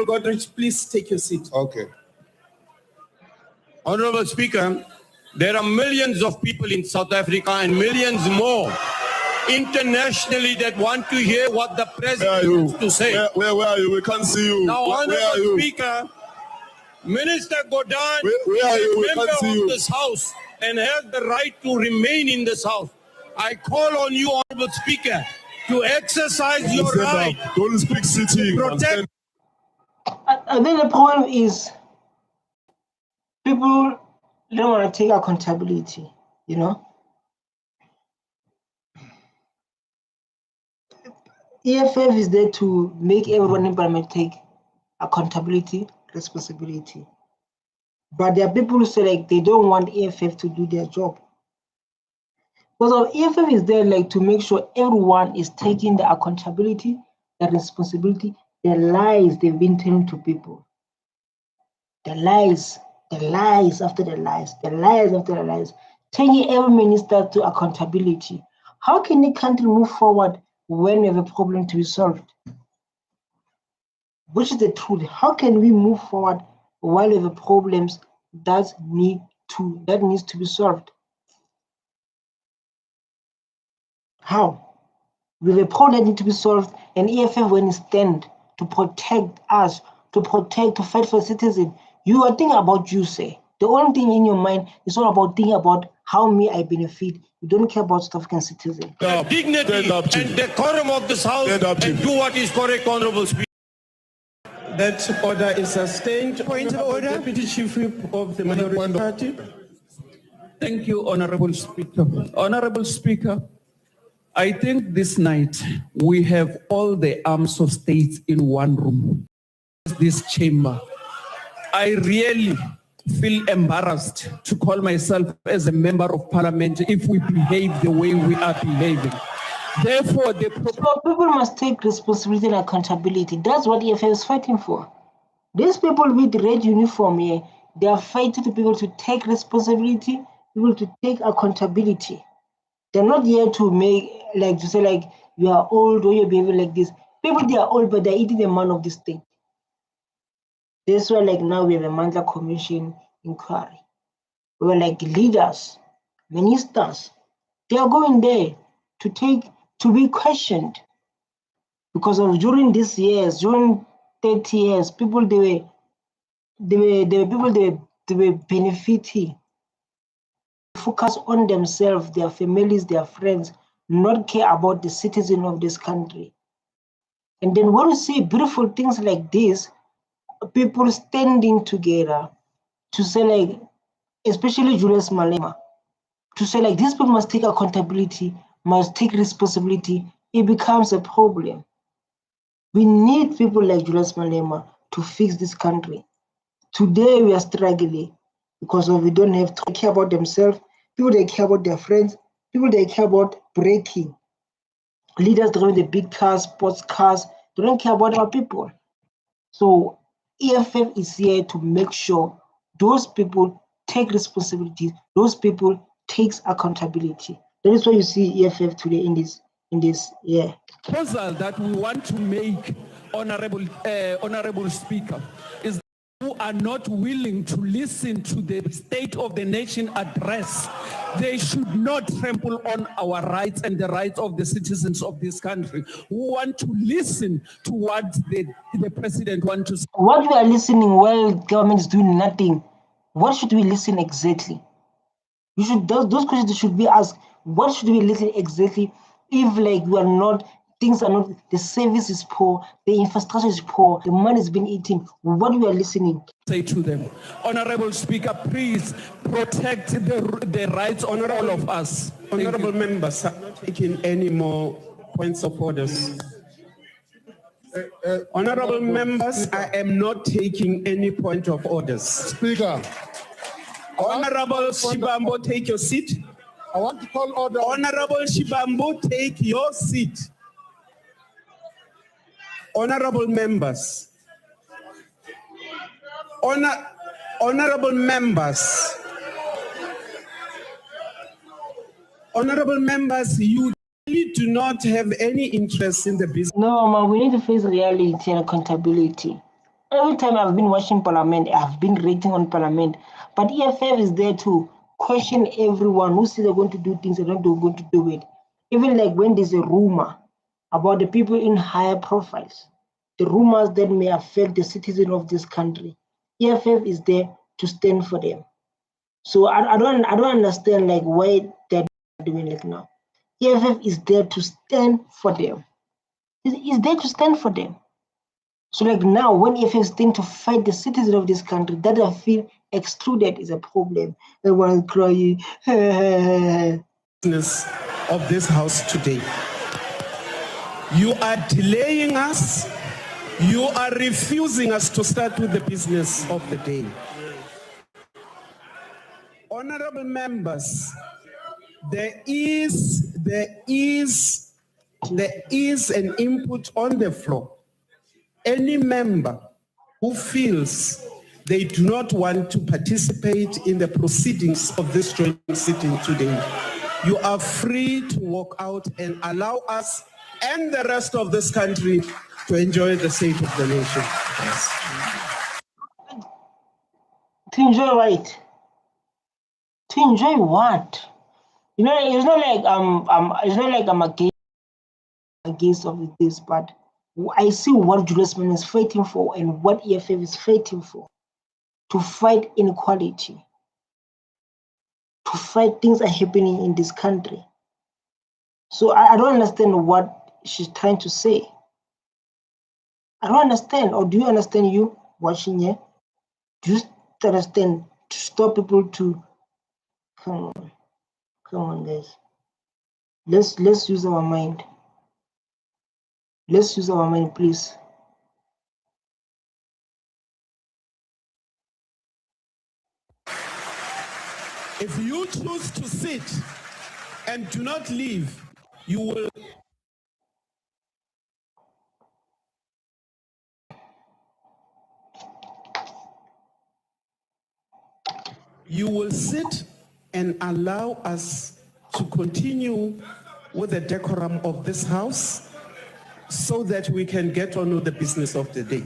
Godrich, please take your seat. Okay. Honorable Speaker, there are millions of people in South Africa and millions more internationally that want to hear what the president has to say. Where are you? We can't see you. Now, where are Honorable you? Speaker, Minister Godin Where are is you? a We member can't see of you. this House and has the right to remain in this House. I call on you, Honorable Speaker, to exercise your Stand up. right. Don't speak sitting. Protect. And then the problem is people don't want to take accountability, you know. EFF is there to make everyone in parliament take accountability, responsibility. But there are people who say like they don't want EFF to do their job. Because EFF is there like to make sure everyone is taking the accountability, the responsibility, the lies they've been telling to people. The lies after the lies, the lies after the lies, taking every minister to accountability. How can the country move forward when we have a problem to be solved? Which is the truth. How can we move forward while we have problems that needs to be solved? How? We have a problem that needs to be solved, and EFF when it stand to protect us, to fight for citizens. You are thinking about you, say. The only thing in your mind is all about thinking about how me I benefit. You don't care about South African citizens. The dignity and decorum of this House and do what is correct, Honorable Speaker. That order is sustained. Point of order. Deputy Chief Whip of the Minority Party. Thank you, Honorable Speaker. Honorable Speaker, I think this night we have all the arms of state in one room, this chamber. I really feel embarrassed to call myself as a member of parliament if we behave the way we are behaving. Therefore, so people must take responsibility and accountability. That's what EFF is fighting for. These people with the red uniform here, they are fighting for people to take responsibility, people to take accountability. They're not here to make, like, to say, like, you are old or you're behaving like this. People, they are old, but they're eating the man of the state. That's why, like, now we have a Mandla Commission inquiry. We're like leaders, ministers. They are going there to be questioned. Because of during these years, during 30 years, people, they were benefiting. Focus on themselves, their families, their friends, not care about the citizen of this country. And then when we see beautiful things like this, people standing together to say, like, especially Julius Malema, to say, like, these people must take accountability, must take responsibility, it becomes a problem. We need people like Julius Malema to fix this country. Today we are struggling because we don't have to care about themselves. People, they care about their friends. People, they care about breaking. Leaders driving the big cars, sports cars, they don't care about our people. So EFF is here to make sure those people take responsibility, those people takes accountability. That is why you see EFF today in this yeah. Proposal that we want to make, Honorable Speaker, is who are not willing to listen to the State of the Nation address. They should not trample on our rights and the rights of the citizens of this country who want to listen to what the president wants to say. What we are listening while government is doing nothing, what should we listen exactly? You should those questions should be asked. What should we listen exactly if like we are not, things are not, the service is poor, the infrastructure is poor, the money has been eaten, what we are listening? Say to them, Honorable Speaker, please protect the rights of all of us. Honorable members, I'm not taking any more points of orders. Honorable members, I am not taking any point of orders. Speaker. Honorable Shibambo, take your seat. I want to call order. Honorable Shibambo, take your seat. Honorable members. Honorable members. Honorable members, you really do not have any interest in the business. No, man, we need to face reality and accountability. Every time I've been watching Parliament, I've been rating on Parliament, but EFF is there to question everyone who says they're going to do things they're not going to do it. Even like when there's a rumor about the people in higher profiles, the rumors that may affect the citizen of this country, EFF is there to stand for them. So I don't understand like why they're doing it now. EFF is there to stand for them. It's there to stand for them. So like now, when EFF is trying to fight the citizens of this country, that I feel excluded is a problem. Everyone is crying. Business of this house today. You are delaying us. You are refusing us to start with the business of the day. Honorable members, there is an input on the floor. Any member who feels they do not want to participate in the proceedings of this joint sitting today, you are free to walk out and allow us and the rest of this country to enjoy the state of the nation. To enjoy what? To enjoy what? You know, it's not like I'm against of this, but I see what Julius Malema is fighting for and what EFF is fighting for. To fight inequality. To fight things are happening in this country. So I don't understand what she's trying to say. I don't understand. Or do you understand, you watching here? Do you understand, to stop people to come on guys. Let's use our mind. Let's use our mind, please. If you choose to sit and do not leave, you will sit and allow us to continue with the decorum of this house so that we can get on with the business of the day.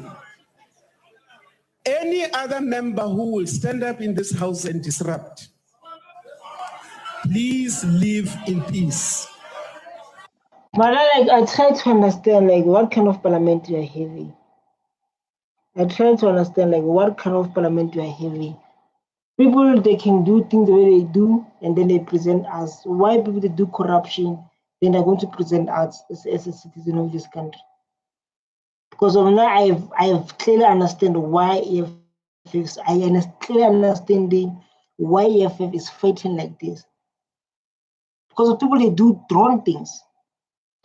Any other member who will stand up in this house and disrupt, please live in peace. But I try to understand like what kind of parliament you are having. I try to understand like what kind of parliament you are having. People, they can do things the way they do, and then they present us. Why people they do corruption, then they're going to present us as a citizen of this country? Because of now, I've clearly understand why EFF is. Clearly understanding why EFF is fighting like this. Because of people, they do wrong things.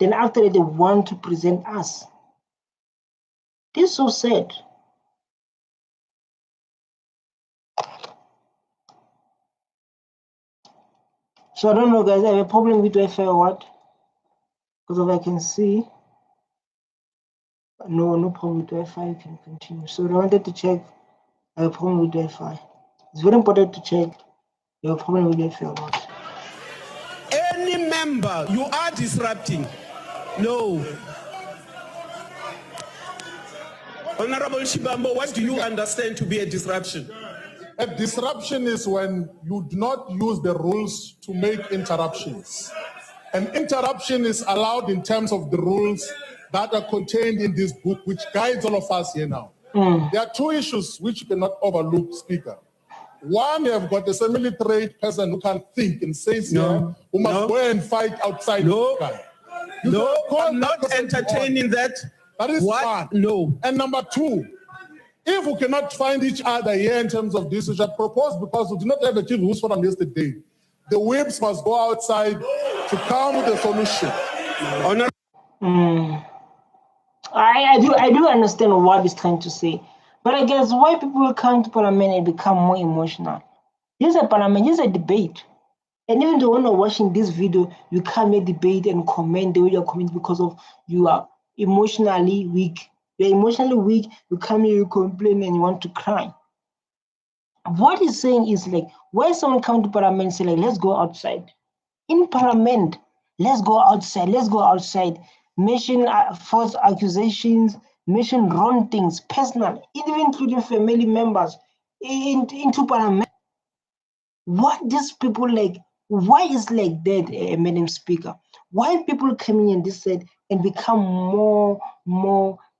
Then after that, they want to present us. This is so sad. So I don't know, guys. I have a problem with Wi-Fi or what? Because if I can see, no problem with Wi-Fi. You can continue. So I wanted to check. I have a problem with Wi-Fi. It's very important to check. You have a problem with Wi-Fi or not? any member, you are disrupting. No. Honorable Shibambo, what do you understand to be a disruption? A disruption is when you do not use the rules to make interruptions. An interruption is allowed in terms of the rules that are contained in this book, which guides all of us here now. There are two issues which you cannot overlook, Speaker. One, you have got a semi-literate person who can think and says here, who must go and fight outside. I'm not entertaining that. That is one. No. And number two, if we cannot find each other here in terms of this, which I propose because we do not have a chief who's from yesterday, the whips must go outside to come with a solution. I do understand what he's trying to say, but I guess why people come to Parliament and become more emotional. This is a Parliament, this is a debate. And even though when you're watching this video, you can't make debate and comment the way you're commenting because of you are emotionally weak. You're emotionally weak, you come here, you complain, and you want to cry. What he's saying is like, why someone come to Parliament and say like, let's go outside. In Parliament, let's go outside, mention false accusations, mention wrong things, personal, even including family members, into Parliament. What these people like, why is like that, Madam Speaker? Why people come in and this side and become more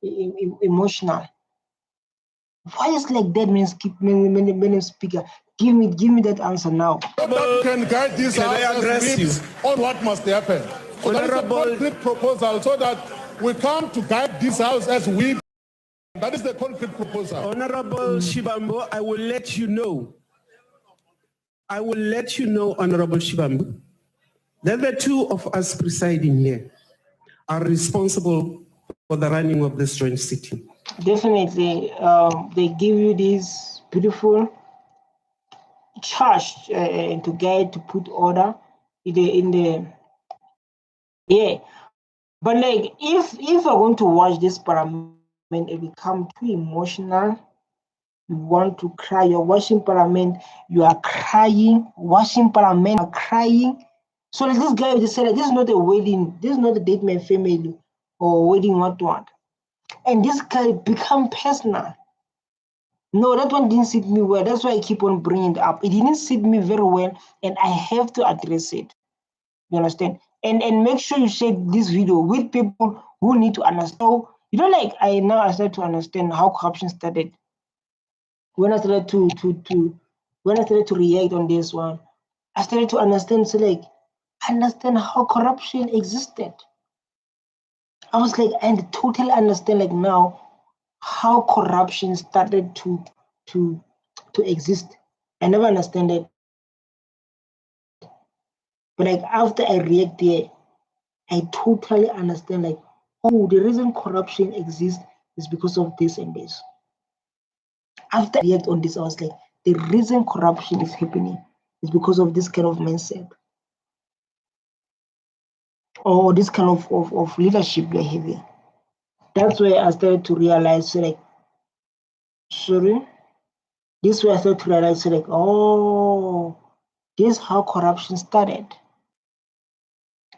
emotional? Why is like that, Madam Speaker? Give me that answer now. That can guide this house on what must happen. So that is a concrete proposal so that we come to guide this house as we. That is the concrete proposal. Honorable Shibambo, I will let you know. Honorable Shibambo, that the two of us presiding here are responsible for the running of this joint sitting. Definitely, they give you this beautiful charge to guide, to put order in the But like, if we're going to watch this Parliament and become too emotional, you want to cry. You're watching Parliament, you are crying. Watching Parliament, you are crying. So like this guy just said, like, this is not a wedding. This is not a date my family or wedding what. And this guy become personal. No, that one didn't sit me well. That's why I keep on bringing it up. It didn't sit me very well, and I have to address it. You understand? And make sure you share this video with people who need to understand. So, you know, like I started to understand how corruption started. When I started to react on this one, I started to understand. So like, understand how corruption existed. I was like, I totally understand like now how corruption started to exist. I never understand it. But like after I react there, I totally understand like, oh, the reason corruption exists is because of this and this. After I react on this, I was like, the reason corruption is happening is because of this kind of mindset. Or this kind of leadership we're having. That's where I started to realize, like, sorry. This way I started to realize, like, oh, this is how corruption started.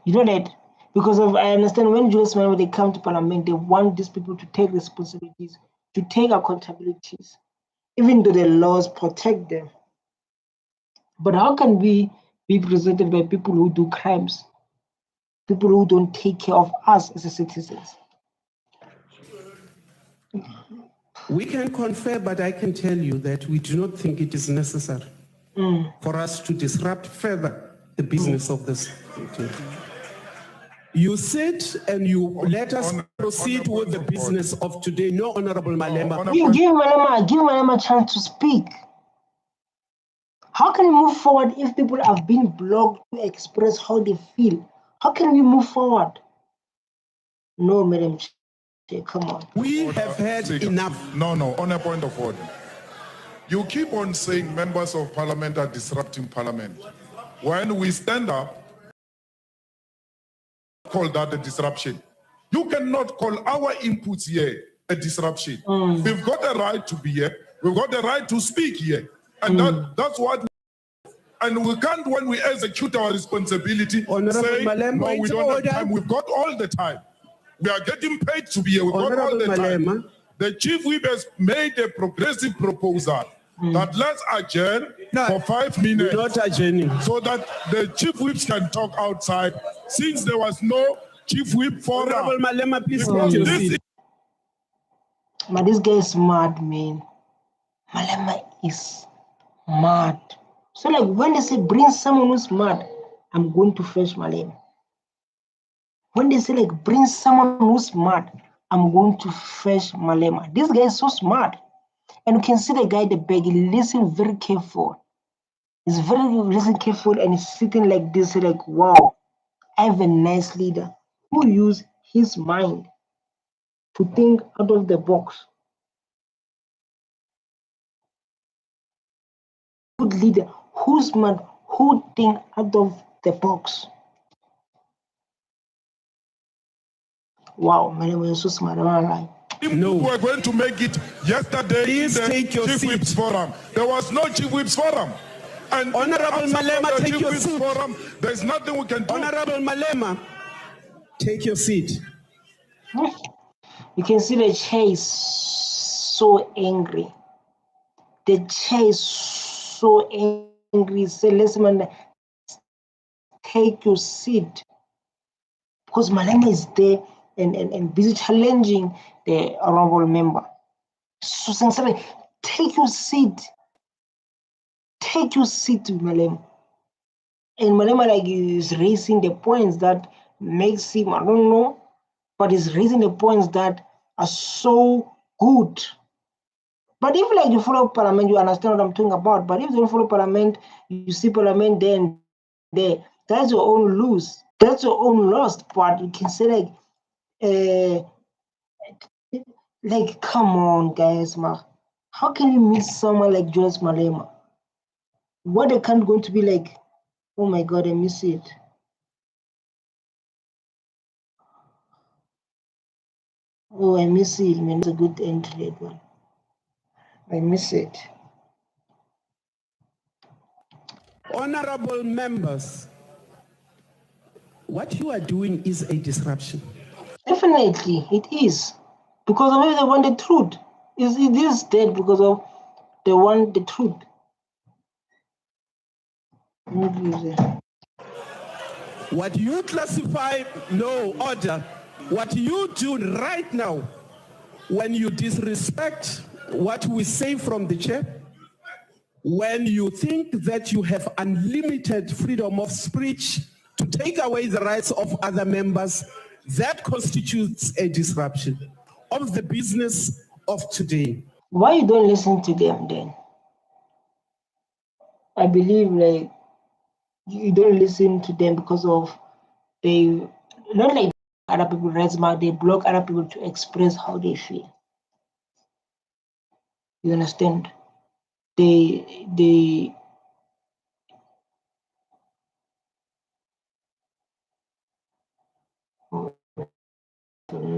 You know that? Because I understand when Julius Malema, they come to Parliament, they want these people to take responsibilities, to take accountabilities, even though the laws protect them. But how can we be presented by people who do crimes? People who don't take care of us as citizens? We can confer, but I can tell you that we do not think it is necessary for us to disrupt further the business of this meeting. You sit and you let us proceed with the business of today. No, Honorable Malema. Give Malema a chance to speak. How can we move forward if people have been blocked to express how they feel? How can we move forward? No, Madam Chair, come on. We have had enough. No, on a point of order. You keep on saying members of Parliament are disrupting Parliament. When we stand up, call that a disruption. You cannot call our inputs here a disruption. We've got a right to be here. We've got the right to speak here. And that's what. And we can't, when we execute our responsibility, Honorable say, Malema, no, we point don't order. have time. We've got all the time. We are getting paid to be here. We've got all Honorable the time. Malema. The chief whip has made a progressive proposal that let's adjourn for 5 minutes. We're not adjourning. So that the chief whips can talk outside, since there was no chief whip forum. Honorable Malema, please Because take your this seat. But this guy is mad, man. Malema is mad. So like when they say bring someone who's mad, I'm going to fetch Malema. When they say like bring someone who's mad, I'm going to fetch Malema. This guy is so smart. And you can see the guy at the back, he listen very careful. He's very listen careful and he's sitting like this, like, wow, I have a nice leader who use his mind to think out of the box. Good leader, who's smart, who think out of the box. Wow, Malema is so smart, am I right? No. We were going to make it yesterday. Please in the take your Chief seat. Whips Forum. There was no Chief Whips Forum. And Honorable Malema, take your seat. Forum, there's nothing we can do. Honorable Malema, take your seat. You can see the chair is so angry. The chair is so angry. Say, listen, man, take your seat. Because Malema is there and busy challenging the honorable member. So sincerely, take your seat. Take your seat, Malema. And Malema like is raising the points that makes him, I don't know, but he's raising the points that are so good. But if like you follow Parliament, you understand what I'm talking about. But if you don't follow Parliament, you see Parliament there and there. That's your own lose. That's your own loss. But you can say like come on, guys, man. How can you meet someone like Julius Malema? What they can't going to be like, oh my God, I miss it. Oh, I miss it, man. It's a good entry, that one. I miss it. Honorable members, what you are doing is a disruption. Definitely, it is. Because of they want the truth. It is dead because of they want the truth. What you classify, no order. What you do right now, when you disrespect what we say from the chair, when you think that you have unlimited freedom of speech to take away the rights of other members, that constitutes a disruption of the business of today. Why you don't listen to them then? I believe like you don't listen to them because of they not like other people rights, but they block other people to express how they feel. You understand? They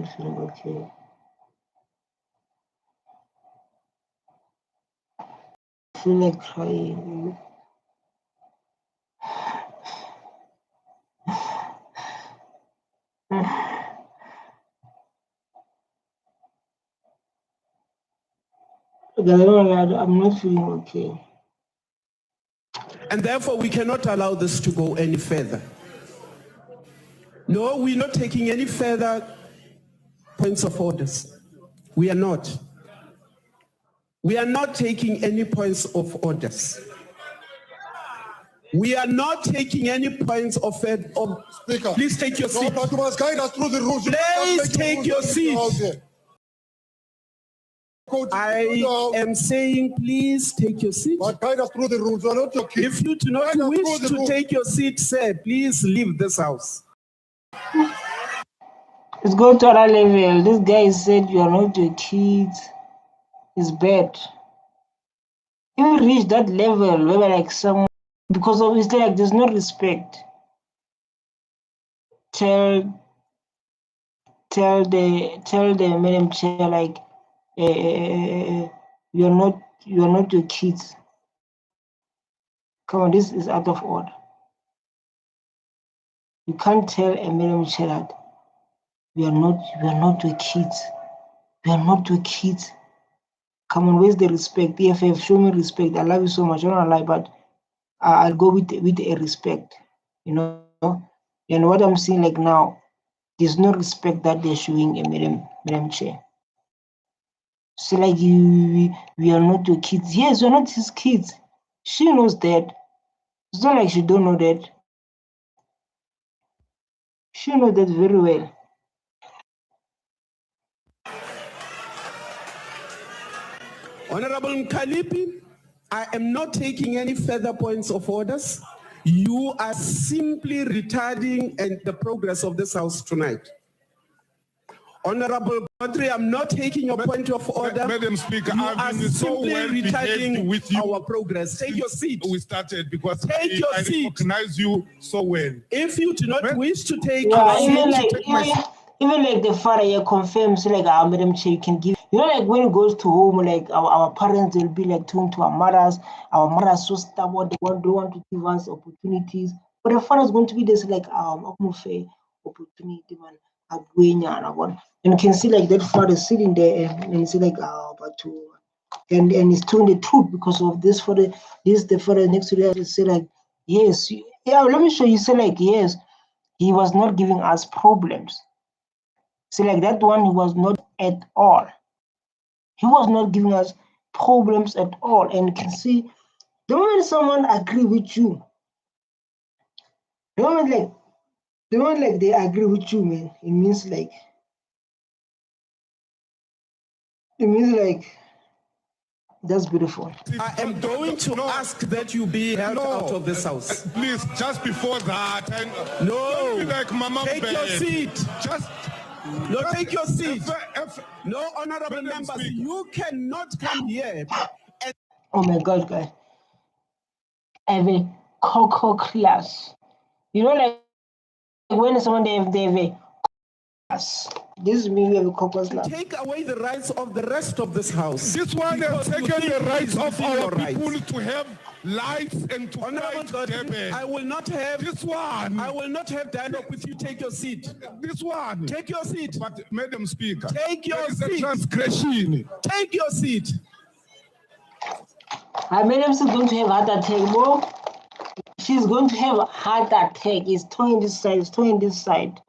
okay. I feel like crying. I'm not feeling okay. And therefore, we cannot allow this to go any further. No, we're not taking any further points of orders. We are not. We are not taking any points of orders. We are not taking any points of Speaker, please take your seat. No, must guide us through the rules. Please take your seat. I am saying, please take your seat. But guide us through the rules. We're not joking. If you do not wish to take your seat, sir, please leave this house. Let's go to another level. This guy said you are not your kids. It's bad. You reach that level where like someone because obviously like there's no respect. Tell the madam chair like you're not your kids. Come on, this is out of order. You can't tell a Madam Chair that we are not your kids. We are not your kids. Come on, where's the respect? EFF, show me respect. I love you so much. I don't lie, but I'll go with a respect, you know. And what I'm seeing like now, there's no respect that they're showing a Madam Chair. So like we are not your kids. Yes, we're not his kids. She knows that. It's not like she don't know that. She knows that very well. Honorable Mkalipi, I am not taking any further points of orders. You are simply retarding the progress of this House tonight. Honorable Godfrey, I'm not taking your point of order. Madam Speaker, I've been so well retarding with you our progress. Take your seat. We started because I recognize you so well. If you do not wish to take even like the father here confirms like Madam Chair, you can give, you know, like when it goes to home, like our parents will be like talking to our mothers so stubborn, they don't want to give us opportunities. But the father is going to be this like opportunity man. And you can see like that father sitting there and he's like and he's telling the truth because of this for the father next to that say like yes, yeah, let me show you. Say like yes, he was not giving us problems. See, like that one, he was not at all. He was not giving us problems at all. And you can see, the moment someone agree with you, the moment they agree with you, man, it means like that's beautiful. I am going to ask that you be held out of this house. Please, just before that, and no, be like Mama take your seat. Take your seat. No, honorable members, you cannot come here. Oh my God, guys. I have a cocoa class. You know, like when someone they have a class. This is me, we have a cocoa class. Take away the rights of the rest of this house. This one has taken the rights of our people to have lights and to fight. I will not have this one. I will not have dialogue with you. Take your seat. This one. Take your seat. But Madam Speaker, take your seat. There is a transgression. Take your seat. Madam is going to have heart attack, bro. She's going to have a heart attack. It's towing this side. It's towing this side.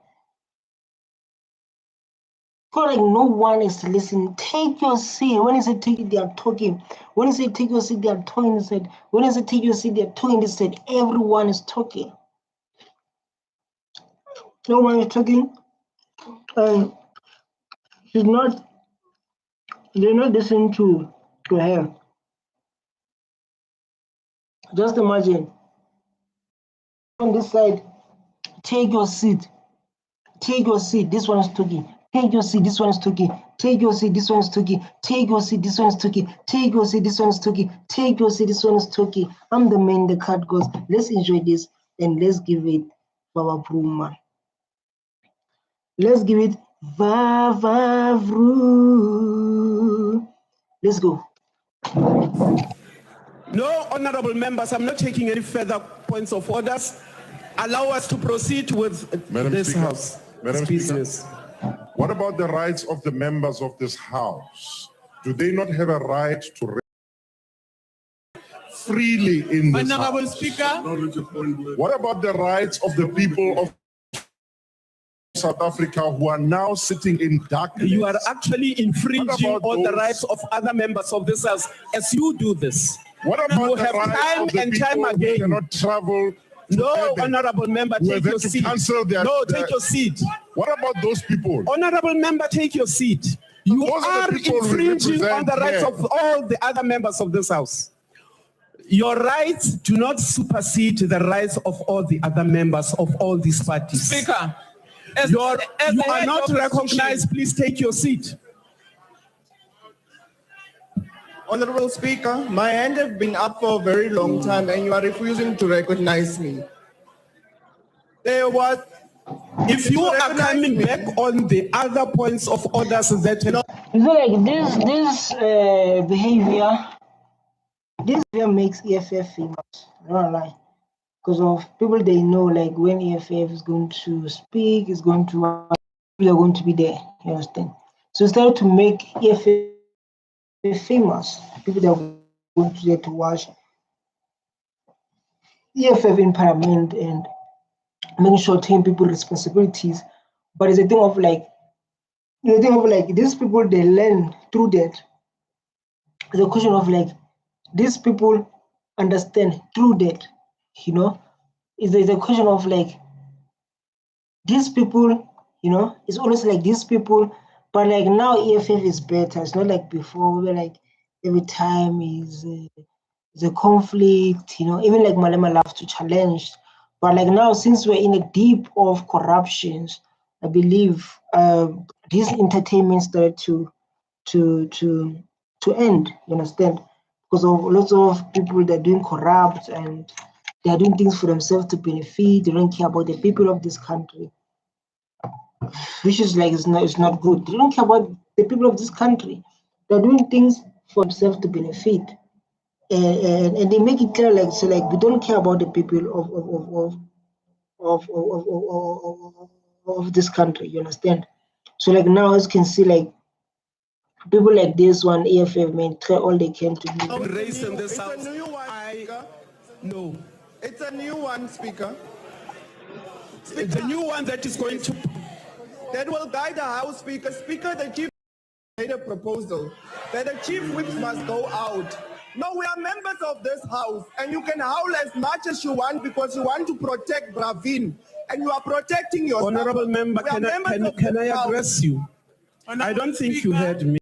Feel like no one is listening. Take your seat. When I say take it, they are talking. When I say take your seat, they are talking this side. When I say take your seat, they are talking this side. Everyone is talking. No one is talking. And they're not listening to her. Just imagine. On this side, take your seat. Take your seat. This one is talking. Take your seat, this one is talking. Take your seat, this one is talking. Take your seat, this one is talking. Take your seat, this one is talking. Take your seat, this one is talking. I'm the man, the card goes. Let's enjoy this and let's give it for our Bruma. Let's give it Vavavru. Let's go. No, honorable members, I'm not taking any further points of orders. Allow us to proceed with this House. Madam Speaker, what about the rights of the members of this House? Do they not have a right to freely in this Honorable House? Speaker. What about the rights of the people of South Africa who are now sitting in darkness? You are actually infringing on the rights of other members of this House as you do this. What about you the have rights time of the and people time who again cannot travel? No, honorable member, take your seat. Take your seat. What about those people? Honorable member, take your seat. You are infringing on the rights of all the other members of this House. Your rights do not supersede the rights of all the other members of all these parties. Speaker, you are not recognized. Please take your seat. Honorable Speaker, my hand has been up for a very long time and you are refusing to recognize me. If you are coming back on the other points of orders that... Like this behavior this video makes EFF famous. I don't lie. Because of people they know, like when EFF is going to speak, is going to people are going to be there. You understand? So it's started to make EFF famous. People that are going to there to watch EFF in Parliament and making sure taking people responsibilities. But it's a thing of like, these people they learn through that. It's a question of like these people understand through that. You know, it's a question of like these people. You know, it's always like these people. But like now EFF is better. It's not like before where like every time is a conflict, you know, even like Malema loves to challenge. But like now, since we're in a deep of corruptions, I believe this entertainment started to end, you understand? Because of lots of people that are doing corrupt and they are doing things for themselves to benefit, they don't care about the people of this country. Which is like it's not good. They don't care about the people of this country. They're doing things for themselves to benefit. And they make it clear like so like we don't care about the people of this country, you understand? So like now as you can see like people like this one EFF man try all they can to do. No. It's a new one, Speaker. It's a new one that is going to That will guide the House, Speaker. Speaker, the Chief made a proposal that the Chief Whips must go out. No, we are members of this House, and you can howl as much as you want because you want to protect Bravin, and you are protecting yourself. Honorable member, can I address you? I don't think you heard me.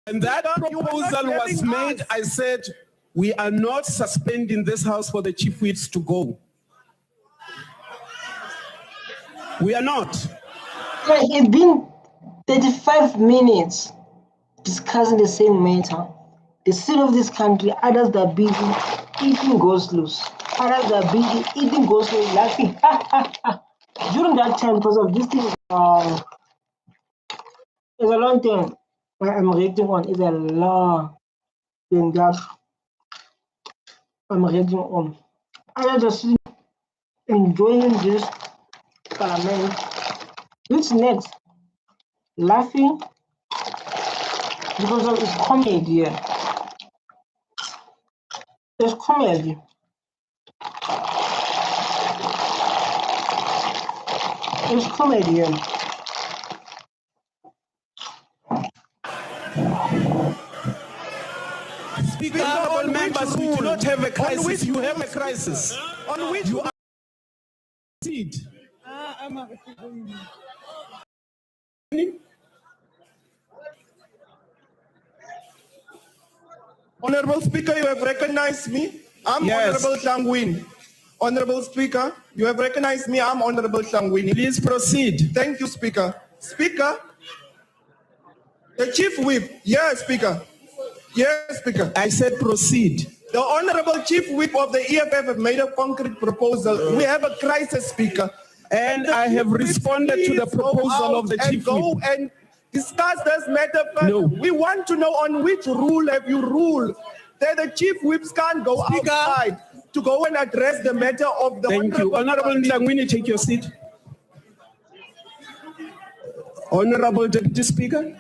When that proposal was made, I said, we are not suspending this House for the Chief Whips to go. We are not. Like it's been 35 minutes discussing the same matter. The state of this country, others that are busy eating goes loose. Others that are busy eating goes loose, laughing. During that time, because of this thing, it's a long time. I'm reacting on. It's a long thing that I'm reacting on. I just enjoying this parliament. What's next? Laughing because of its comedy. It's comedy. It's comedy. Speaker, honorable members, we do not have a crisis. You have a crisis. On which you are seat. Honorable Speaker, you have recognized me. I'm Yes. Honorable Shangwin. Honorable Speaker, you have recognized me. I'm Honorable Shangwin. Please proceed. Thank you, Speaker. Speaker, the Chief Whip. Yes, Speaker. Yes, Speaker. I said proceed. The Honorable Chief Whip of the EFF have made a concrete proposal. We have a crisis, Speaker. And I have responded to the proposal of the Chief Whip. Whip. And discuss this matter further. No. We want to know on which rule have you ruled that the Chief Whips can't go Speaker. outside to go and address the matter of the Thank you. Honorable Ndangwini, take your seat. Honorable Deputy Speaker.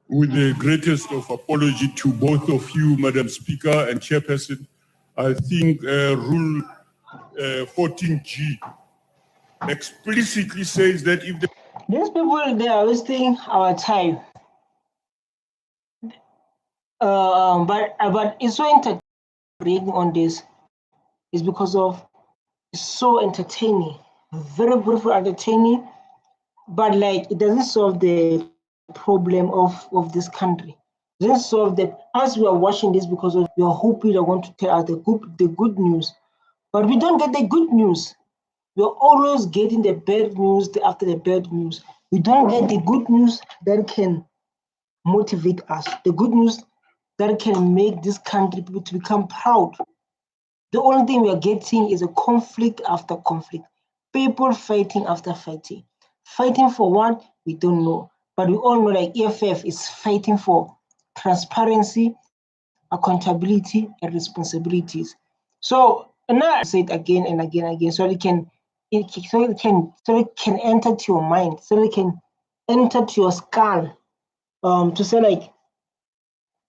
With the greatest of apology to both of you, Madam Speaker and Chairperson, I think Rule 14G explicitly says that if the These people, they are wasting our time. But it's so entertaining on this. It's because of it's so entertaining, very beautiful, entertaining. But like it doesn't solve the problem of this country. It doesn't solve the. As we are watching this, because of we are hoping they want to tell us the good news, but we don't get the good news. We're always getting the bad news after the bad news. We don't get the good news that can motivate us. The good news that can make this country to become proud. The only thing we are getting is a conflict after conflict. People fighting after fighting. Fighting for what? We don't know. But we all know that EFF is fighting for transparency, accountability, and responsibilities. So now I say it again and again and again, so it can enter to your mind, so it can enter to your skull, to say like,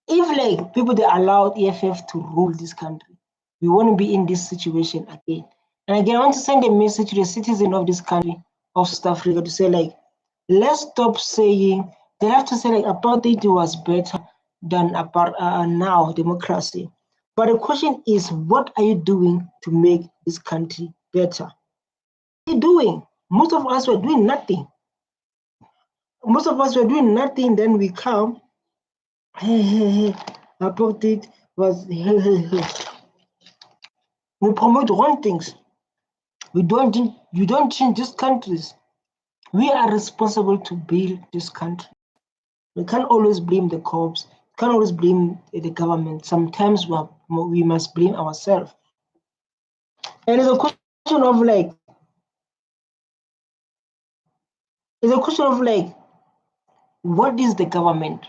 if like people that allowed EFF to rule this country, we won't be in this situation again. And again, I want to send a message to the citizens of this country, of South Africa, to say like, let's stop saying, they have to say like apartheid was better than now democracy. But the question is, what are you doing to make this country better? What are you doing? Most of us were doing nothing. Most of us were doing nothing, then we come, apartheid was, we promote wrong things. You don't change these countries. We are responsible to build this country. We can't always blame the cops. We can't always blame the government. Sometimes we must blame ourselves. And it's a question of like, what is the government?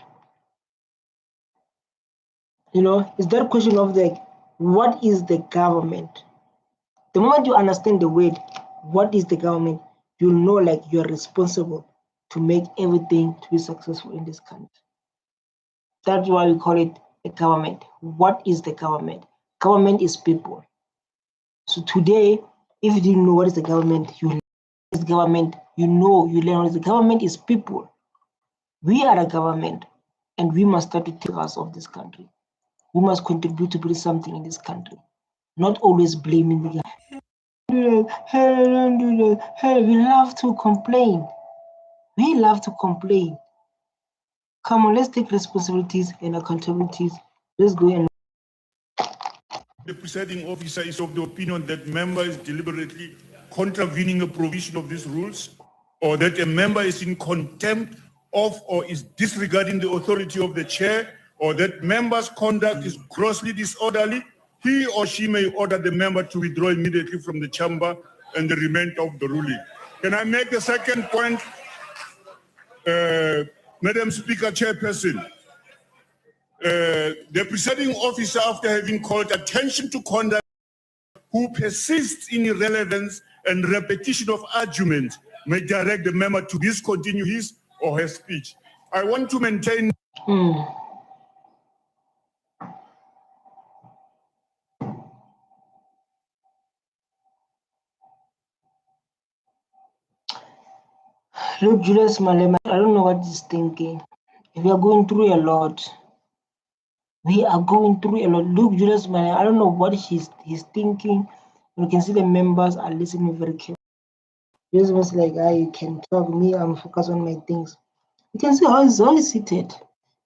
You know, it's that question of like, what is the government? The moment you understand the word, what is the government, you'll know like you're responsible to make everything to be successful in this country. That's why we call it the government. What is the government? Government is people. So today, if you didn't know what is the government, you learn what is government, you learn what is the government is people. We are a government, and we must start to take us of this country. We must contribute to build something in this country, not always blaming the government. Hey, we love to complain. We love to complain. Come on, let's take responsibilities and accountabilities. Let's go and. The presiding officer is of the opinion that member is deliberately contravening a provision of these rules, or that a member is in contempt of or is disregarding the authority of the chair, or that member's conduct is grossly disorderly, he or she may order the member to withdraw immediately from the chamber and the remainder of the ruling. Can I make the second point? Madam Speaker, Chairperson, the presiding officer, after having called attention to conduct who persists in irrelevance and repetition of arguments, may direct the member to discontinue his or her speech. I want to maintain. Look, Julius Malema, I don't know what he's thinking. We are going through a lot. We are going through a lot. Look, Julius Malema, I don't know what he's thinking. You can see the members are listening very carefully. Julius was like, you can talk. Me, I'm focused on my things. You can see how he's always seated.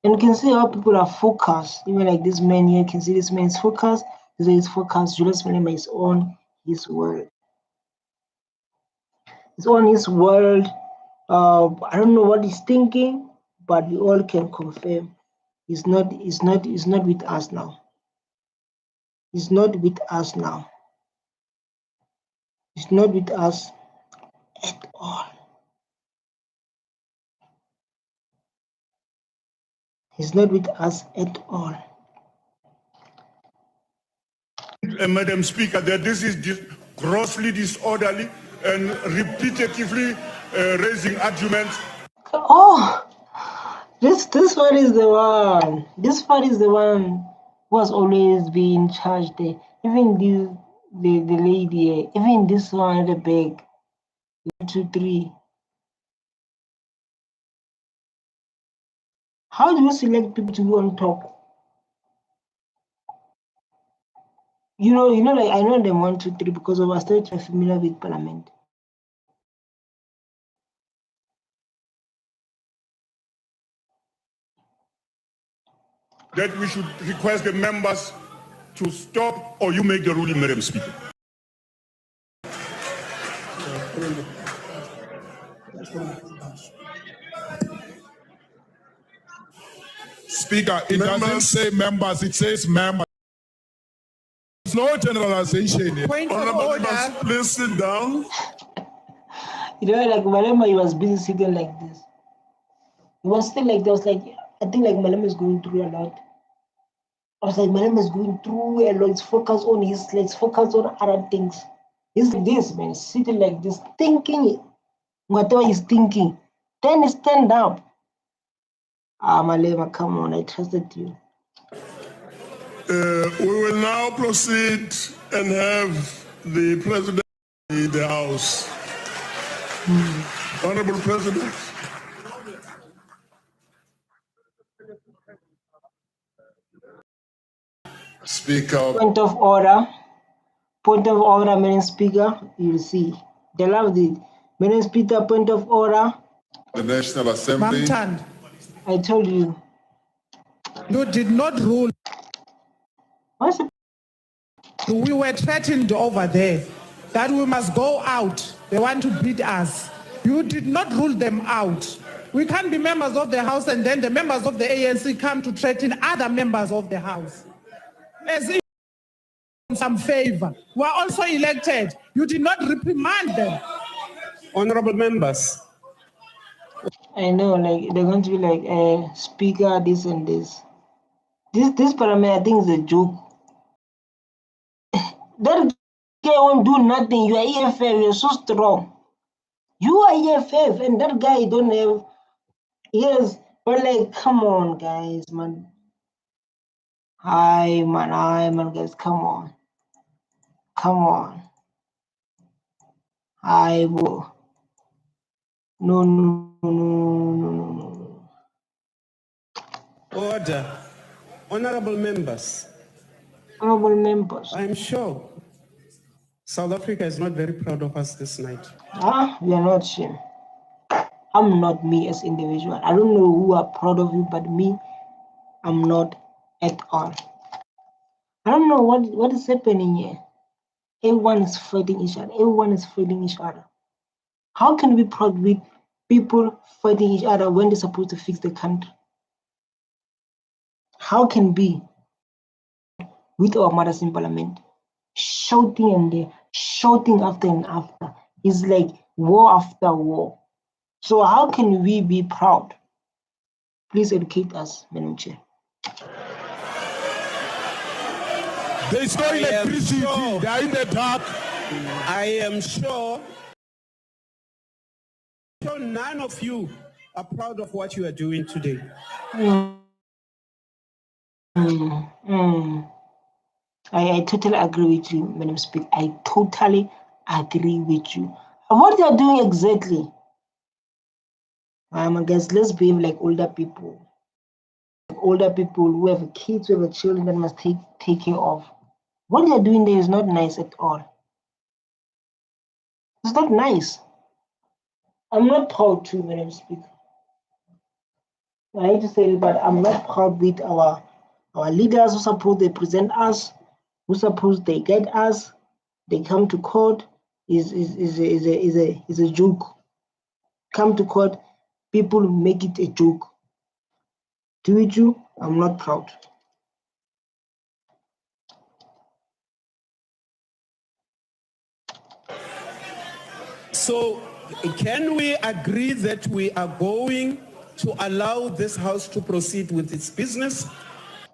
And you can see how people are focused. Even like this man here, you can see this man is focused. This is focused. Julius Malema is on his world. He's on his world. I don't know what he's thinking, but we all can confirm he's not with us now. He's not with us now. He's not with us at all. He's not with us at all. Madam Speaker, that this is grossly disorderly and repetitively raising arguments. Oh, this one is the one. This one is the one who has always been charged there. Even the lady, even this one at the back. 1, 2, 3. How do you select people to go on top? You know, like I know them 1, 2, 3 because of I started familiar with Parliament. That we should request the members to stop, or you make the ruling, Madam Speaker. Speaker, it doesn't say members, it says members. There's no generalization here. Point of order. Please sit down. You know, like Malema, he was busy sitting like this. He was still like, there was like, I think like Malema is going through a lot. I was like, Malema is going through a lot. Let's focus on other things. He's like this, man, sitting like this, thinking whatever he's thinking. Then he stand up. Malema, come on, I trusted you. We will now proceed and have the President in the House. Honorable President. Speaker. Point of order. Point of order, Madam Speaker. You'll see. They loved it. Madam Speaker, point of order. The National Assembly. Mamtand, I told you. you did not rule. What's it? We were threatened over there that we must go out. They want to beat us. You did not rule them out. We can't be members of the House and then the members of the ANC come to threaten other members of the House. As if some favor. We are also elected. You did not reprimand them. Honorable members. I know, like they're going to be like, Speaker, this and this. This parliament, I think, is a joke. That guy won't do nothing. You are EFF. You're so strong. You are EFF, and that guy don't have. Yes, but like, come on, guys, man. Hi, man, guys, come on. Come on. Hi, bro. No. Order. Honorable members. Honorable members. I'm sure South Africa is not very proud of us this night. We are not sure. I'm not me as individual. I don't know who are proud of you, but me, I'm not at all. I don't know what is happening here. Everyone is fighting each other. Everyone is fighting each other. How can we be proud with people fighting each other when they're supposed to fix the country? How can we, with our mothers in parliament, shouting and they're shouting after and after? It's like war after war. So how can we be proud? Please educate us, Madam Chair. There is no electricity. They are in the dark. I am sure none of you are proud of what you are doing today. I totally agree with you, Madam Speaker. I totally agree with you. What they are doing exactly? I guess let's behave like older people. Older people who have kids, who have children that must take care of. What they are doing there is not nice at all. It's not nice. I'm not proud too, Madam Speaker. I hate to say it, but I'm not proud with our leaders who suppose they present us, who suppose they guide us, they come to court, is a joke. Come to court, people make it a joke. To with you, I'm not proud. So can we agree that we are going to allow this House to proceed with its business?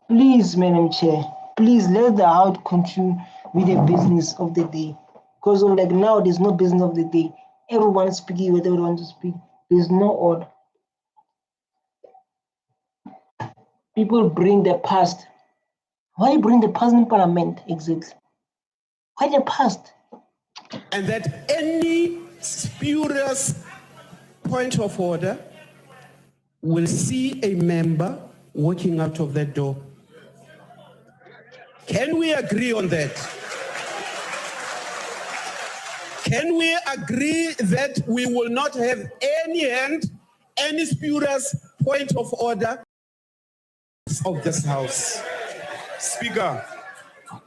Please, Madam Chair, please let the House continue with the business of the day. Because like now, there's no business of the day. Everyone is speaking whatever they want to speak. There's no order. People bring the past. Why bring the past in Parliament exactly? Why the past? And that any spurious point of order will see a member walking out of that door. Can we agree on that? Can we agree that we will not have any spurious point of order of this House? Speaker,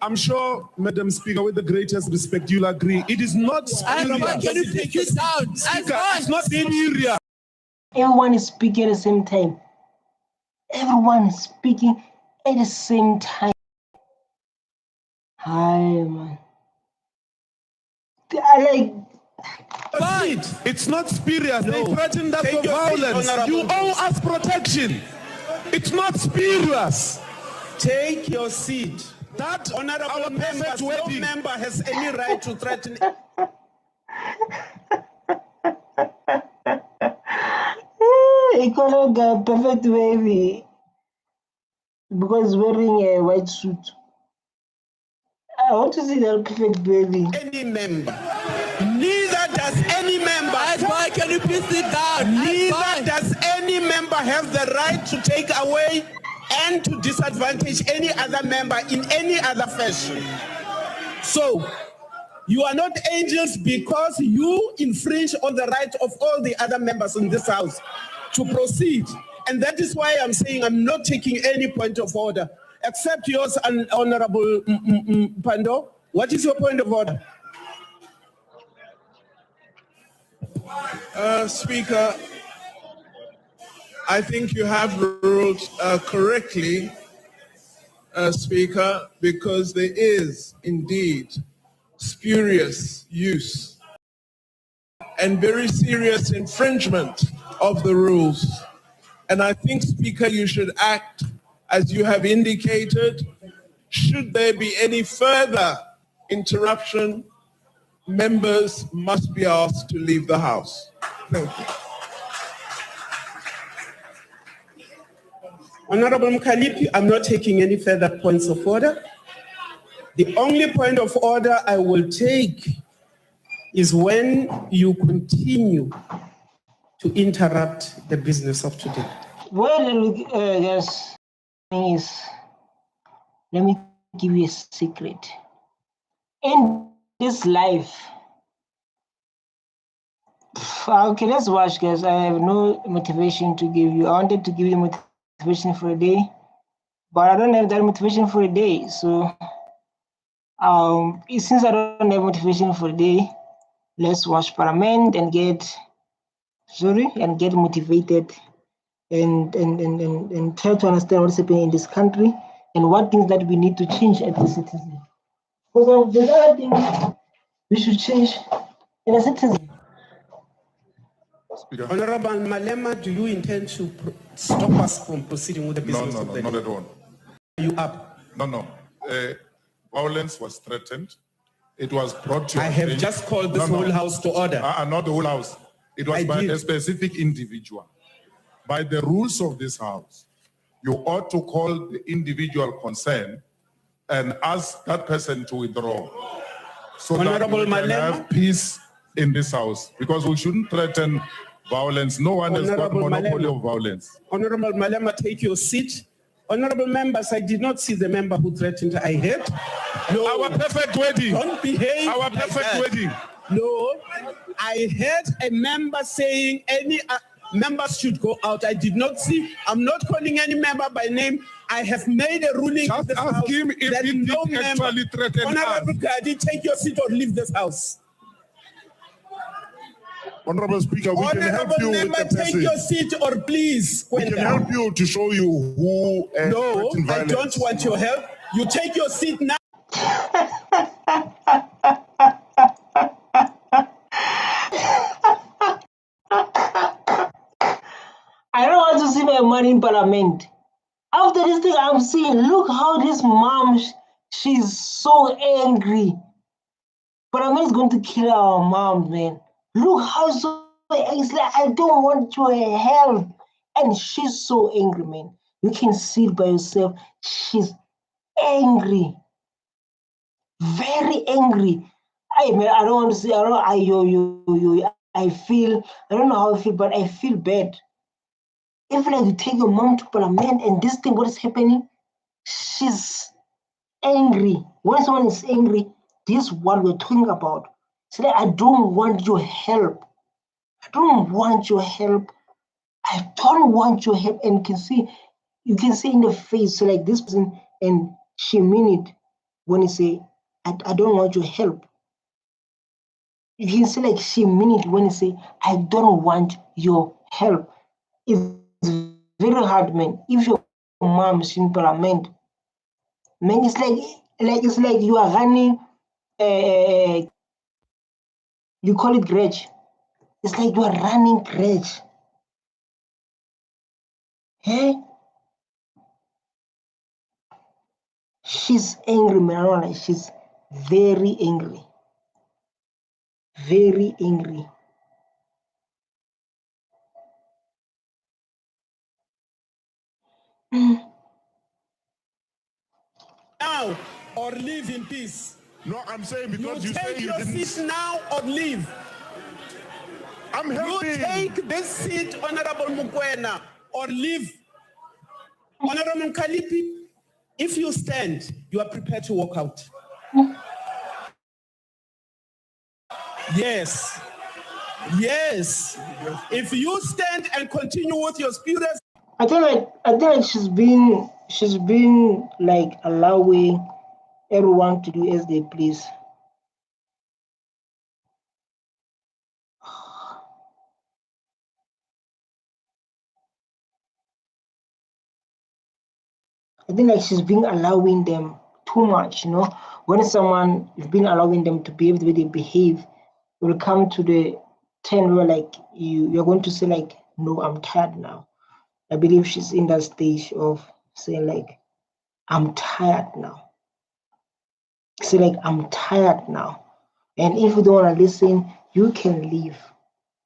I'm sure, Madam Speaker, with the greatest respect, you'll agree. It is not spurious. Can you take it down? Speaker, it's not spurious. Everyone is speaking at the same time. Everyone is speaking at the same time. Hi, man. It's not spurious. No. They threatened us with violence. You owe us protection. It's not spurious. Take your seat. That honorable member, no member has any right to threaten. He called a perfect baby because wearing a white suit. I want to see that perfect baby. Any member. Neither does any member. Why can you please sit down? Neither does any member have the right to take away and to disadvantage any other member in any other fashion. So, you are not angels because you infringe on the right of all the other members in this house to proceed. And that is why I'm saying I'm not taking any point of order, except yours, Honorable Pando. What is your point of order? Speaker, I think you have ruled correctly, Speaker, because there is indeed spurious use and very serious infringement of the rules. And I think, Speaker, you should act as you have indicated. Should there be any further interruption, members must be asked to leave the House. Thank you. Honorable Mkhaliphi, I'm not taking any further points of order. The only point of order I will take is when you continue to interrupt the business of today. Well, yes, let me give you a secret. In this life, okay, let's watch, guys. I have no motivation to give you. I wanted to give you motivation for a day, but I don't have that motivation for a day. So, since I don't have motivation for a day, let's watch Parliament and get motivated and try to understand what's happening in this country and what things that we need to change as a citizen. Because there's other things we should change in a citizen. Speaker. Honorable Malema, do you intend to stop us from proceeding with the business of the day? Not at all. Are you up? No. Violence was threatened. It was brought to. I have just called this whole house to order. Not the whole house. It was by a specific individual. By the rules of this house, you ought to call the individual concerned and ask that person to withdraw, so Honorable that we can Malema, have peace in this house. Because we shouldn't threaten violence. No one has got monopoly of violence. Honorable Malema, take your seat. Honorable members, I did not see the member who threatened. I heard. No, our perfect wedding. Don't behave. Our perfect wedding. No, I heard a member saying any members should go out. I did not see. I'm not calling any member by name. I have made a ruling. Just ask him if that he no did member. actually threaten Honorable us. Gadi, take your seat or leave this house. Honorable Speaker, we can help you with the take person. your seat or please. We can help you to show you who. No, I don't want your help. You take your seat now. I don't want to see my man in Parliament. After this thing I'm seeing, look how this mom, she's so angry. Parliament is going to kill our mom, man. Look how so angry. It's like, I don't want your help. And she's so angry, man. You can see it by yourself. She's angry. Very angry. I don't want to say, I don't know how I feel, but I feel bad. If like you take your mom to Parliament and this thing, what is happening? She's angry. When someone is angry, this is what we're talking about. It's like, I don't want your help. I don't want your help. I don't want your help. And you can see in the face, so like this person, and she mean it when he say, I don't want your help. You can see like she mean it when he say, I don't want your help. It's very hard, man. If your mom is in Parliament, man, it's like you are running. You call it grudge. It's like you are running grudge. Hey, She's angry, man. She's very angry. Very angry. Now or leave in peace. No, I'm saying because you say take you your didn't. seat now or leave. I'm helping. You take this seat, Honorable Mukwena, or leave. Honorable Mkalipi, if you stand, you are prepared to walk out. Yes. Yes. If you stand and continue with your spurious. I think like she's been like allowing everyone to do as they please. I think like she's been allowing them too much, you know. When someone is been allowing them to behave the way they behave, it will come to the turn where like you're going to say like, no, I'm tired now. I believe she's in that stage of saying like, I'm tired now. Say like, I'm tired now. And if you don't want to listen, you can leave.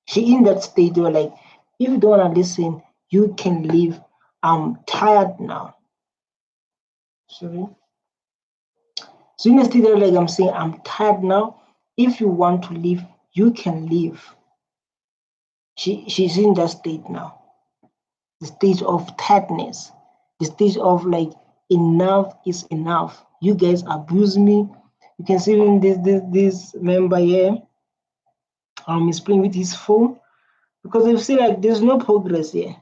She in that stage where like, if you don't want to listen, you can leave. I'm tired now. Sorry. So in the stage where like I'm saying, I'm tired now. If you want to leave, you can leave. She's in that state now. The stage of tiredness. The stage of like, enough is enough. You guys abuse me. You can see in this member here. He's playing with his phone because you see like there's no progress here.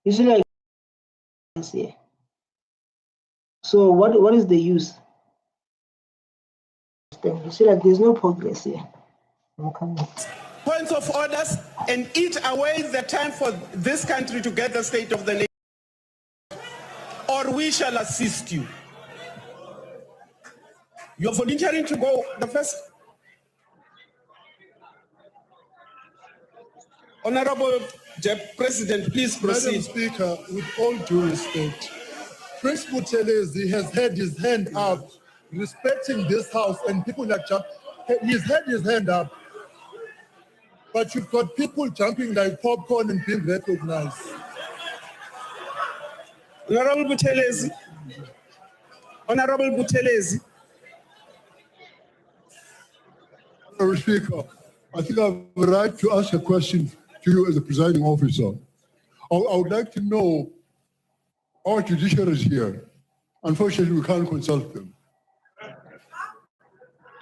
You see like here. So what is the use? You see like there's no progress here. Points of orders and eat away the time for this country to get the state of the nation, or we shall assist you. You're volunteering to go the first. Honorable President, please proceed. Madam Speaker, with all due respect, Prince Buthelezi has had his hand up, respecting this house, and people are he's had his hand up. But you've got people jumping like popcorn and being recognized. Honorable Buthelezi. Honorable Buthelezi. Honorable Speaker, I think I have a right to ask a question to you as a presiding officer. I would like to know, our judiciary is here. Unfortunately, we can't consult them.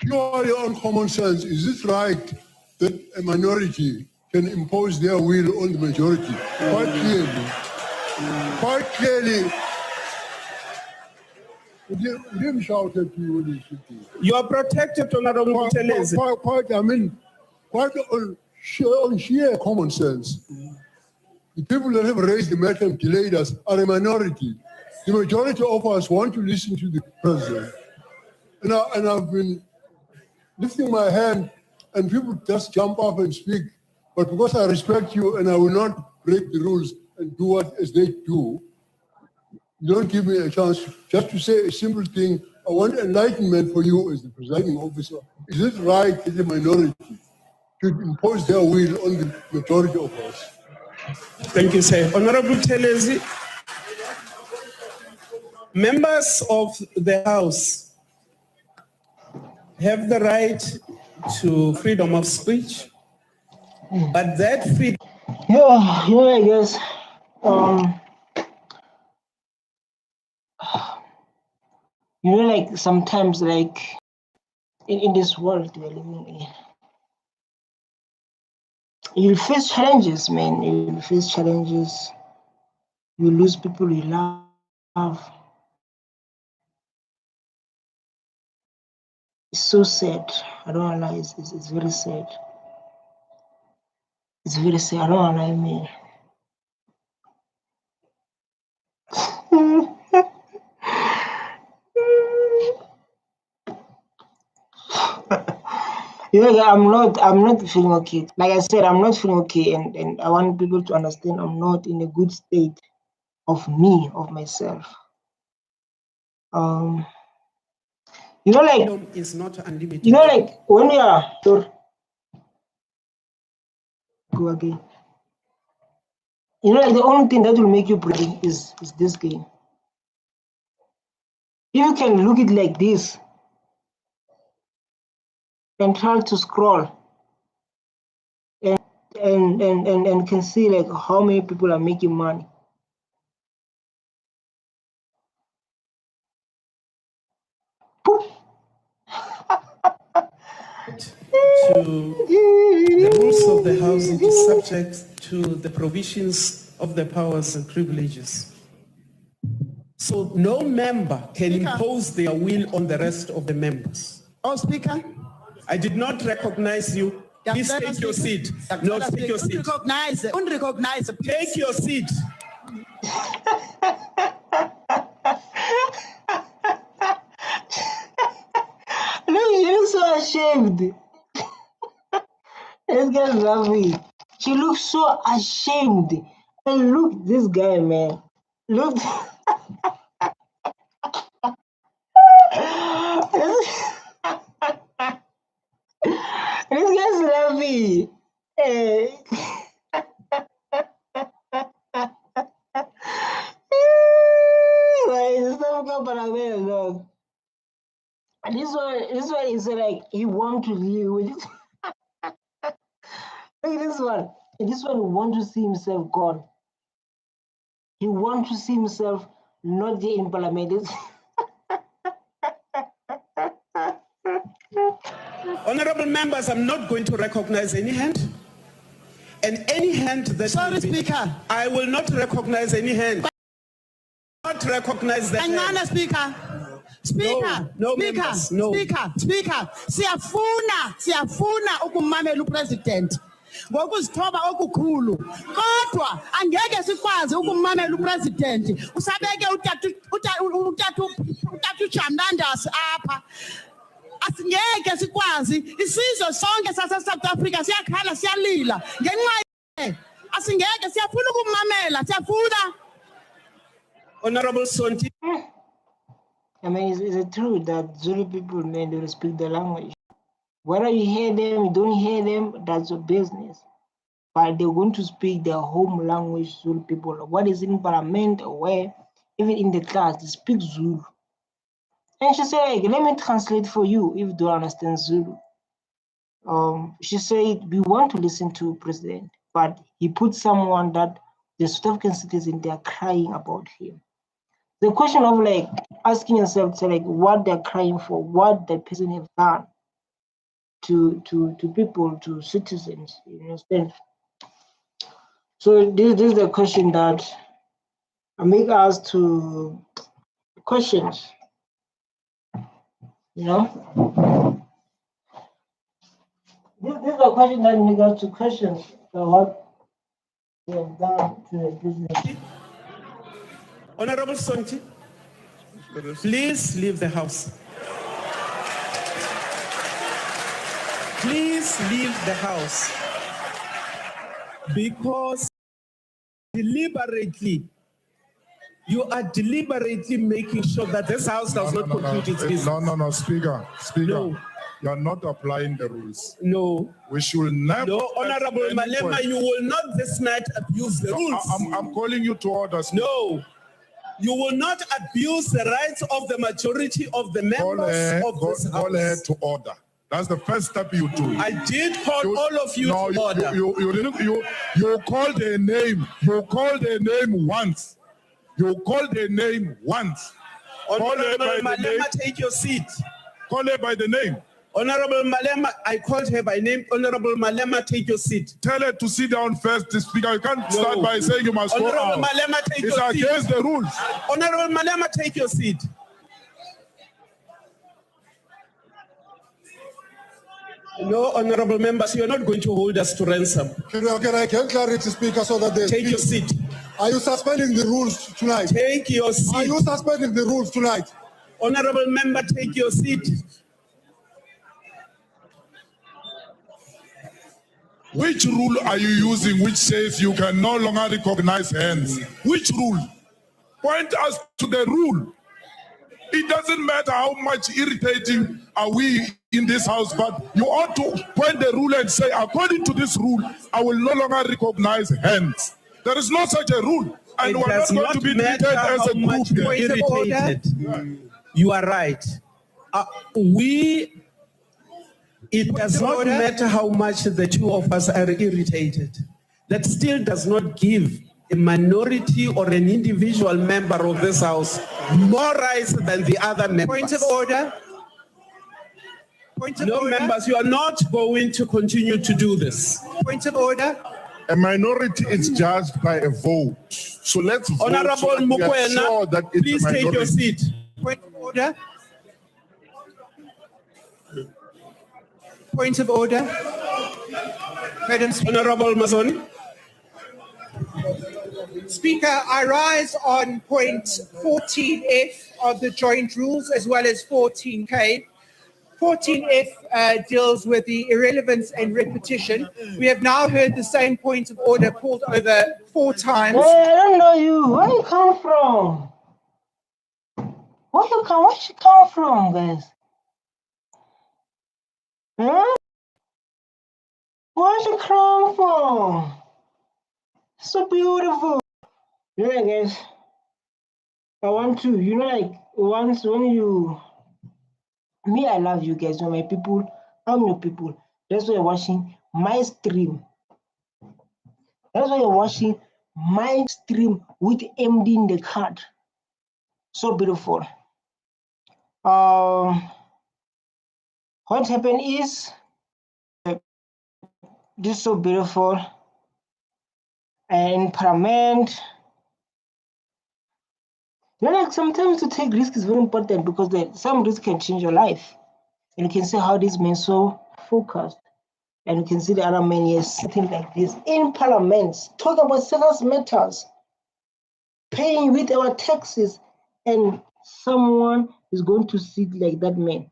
Purely on common sense, is it right that a minority can impose their will on the majority? Quite clearly. We didn't shout at you when you should do. You are protected, Honorable Buthelezi. Quite on sheer common sense. The people that have raised the matter and delayed us are a minority. The majority of us want to listen to the president. And I've been lifting my hand and people just jump up and speak. But because I respect you and I will not break the rules and do what as they do, you don't give me a chance just to say a simple thing. I want enlightenment for you as the presiding officer. Is it right that the minority should impose their will on the majority of us? Thank you, sir. Honorable Buthelezi, members of the House have the right to freedom of speech, but that freedom... I guess, like sometimes like in this world we're living in, you'll face challenges, man. You'll face challenges. You lose people you love. It's so sad. I don't wanna lie. It's very sad. It's very sad. I don't wanna lie, man. I'm not feeling okay. Like I said, I'm not feeling okay, and I want people to understand I'm not in a good state of myself. You know, like, Freedom is not unlimited. you know, like when we are, go again. You know, like the only thing that will make you breathe is this game. If you can look it like this and try to scroll and can see like how many people are making money. To the rules of the House, it is subject to the provisions of the powers and privileges. So no member can impose their will on the rest of the members. Oh, Speaker. I did not recognize you. Please take your seat. No, take your seat. Unrecognize. Take your seat. Look, she looks so ashamed. This guy's laughing. She looks so ashamed. And look, this guy, man. Look. This guy's laughing. This one is like he want to live with it. Look at this one. This one want to see himself gone. He want to see himself not there in parliament. Honorable members, I'm not going to recognize any hand. And any hand that... Sorry, Speaker. I will not recognize any hand. Not recognize that hand. Speaker. Speaker, no, Speaker, members, no. Speaker, siyafuna ukumamela upresident ngokuzithoba okukhulu kodwa angeke sikwazi ukumamela upresident usabeke utatu Jamnandas apha asingeke sikwazi isizwe sonke sase-South Africa siyakhala siyalila ngenxa asingeke siyafuna ukumamela siyafuna. Honorable Sonti. I mean, is it true that Zulu people, man, they speak the language? Whether you hear them, you don't hear them, that's your business. But they're going to speak their home language, Zulu people. What is in parliament or where, even in the class, they speak Zulu. And she said, like, let me translate for you if you don't understand Zulu. She said, we want to listen to President, but he put someone that the South African citizens, they are crying about him. The question of like asking yourself to like what they're crying for, what the person have done to people, to citizens, you understand? So this is the question that make us to questions, you know? This is a question that make us to questions what they have done to the business. Honorable Sonti, please leave the house. Please leave the house. Because deliberately, you are deliberately making sure that this house does not conclude its business. No, Speaker. No. You are not applying the rules. No. We should never... No, Honorable Malema, you will not this night abuse the rules. I'm calling you to order. No. You will not abuse the rights of the majority of the members of this house. Call her to order. That's the first step you do. I did call all of you to order. You called her name. You called her name once. You called her name once. Honorable Malema, take your seat. Call her by the name. Honorable Malema, I called her by name. Honorable Malema, take your seat. Tell her to sit down first, Speaker. You can't start by saying you must go out. Honorable Malema, take your seat. It's against the rules. Honorable Malema, take your seat. No, honorable members, you are not going to hold us to ransom. Can I get clarity, Speaker, so that they take your seat. Are you suspending the rules tonight? Take your seat. Are you suspending the rules tonight? Honorable member, take your seat. Which rule are you using which says you can no longer recognize hands? Which rule? Point us to the rule. It doesn't matter how much irritating are we in this house, but you ought to point the rule and say, according to this rule, I will no longer recognize hands. There is no such a rule, and we're not going to be treated as a group here. Irritated. You are right. It does not matter how much the two of us are irritated. That still does not give a minority or an individual member of this house more rights than the other members. Point of order. Point of order. Members, you are not going to continue to do this. Point of order. A minority is judged by a vote. So let's vote. Honorable so that we are sure that it's please a take your minority. seat. Point of order. Point of order. Madam Speaker. Honorable Mazoni. Speaker, I rise on point 14F of the joint rules as well as 14K. 14F deals with the irrelevance and repetition. We have now heard the same point of order called over 4 times. Hey, I don't know you. Where you come from? Where you come from, guys? Huh? Where you come from? So beautiful. Yeah, guys. I want to, like once when you, me, I love you guys. You're my people. I'm your people. That's why you're watching my stream. That's why you're watching my stream with MD in the card. So beautiful. What happened is this is so beautiful. And Parliament, like sometimes to take risk is very important because some risk can change your life. And you can see how this man so focused. And you can see the other man here sitting like this in Parliament, talking about serious matters, paying with our taxes, and someone is going to sit like that man.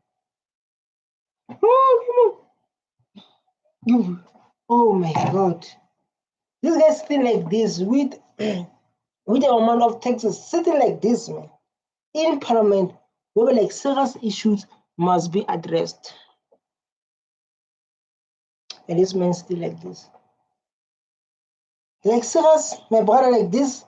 Oh my God. This guy sitting like this with the amount of taxes, sitting like this, man, in Parliament, where like serious issues must be addressed. And this man still like this. Like serious, my brother like this.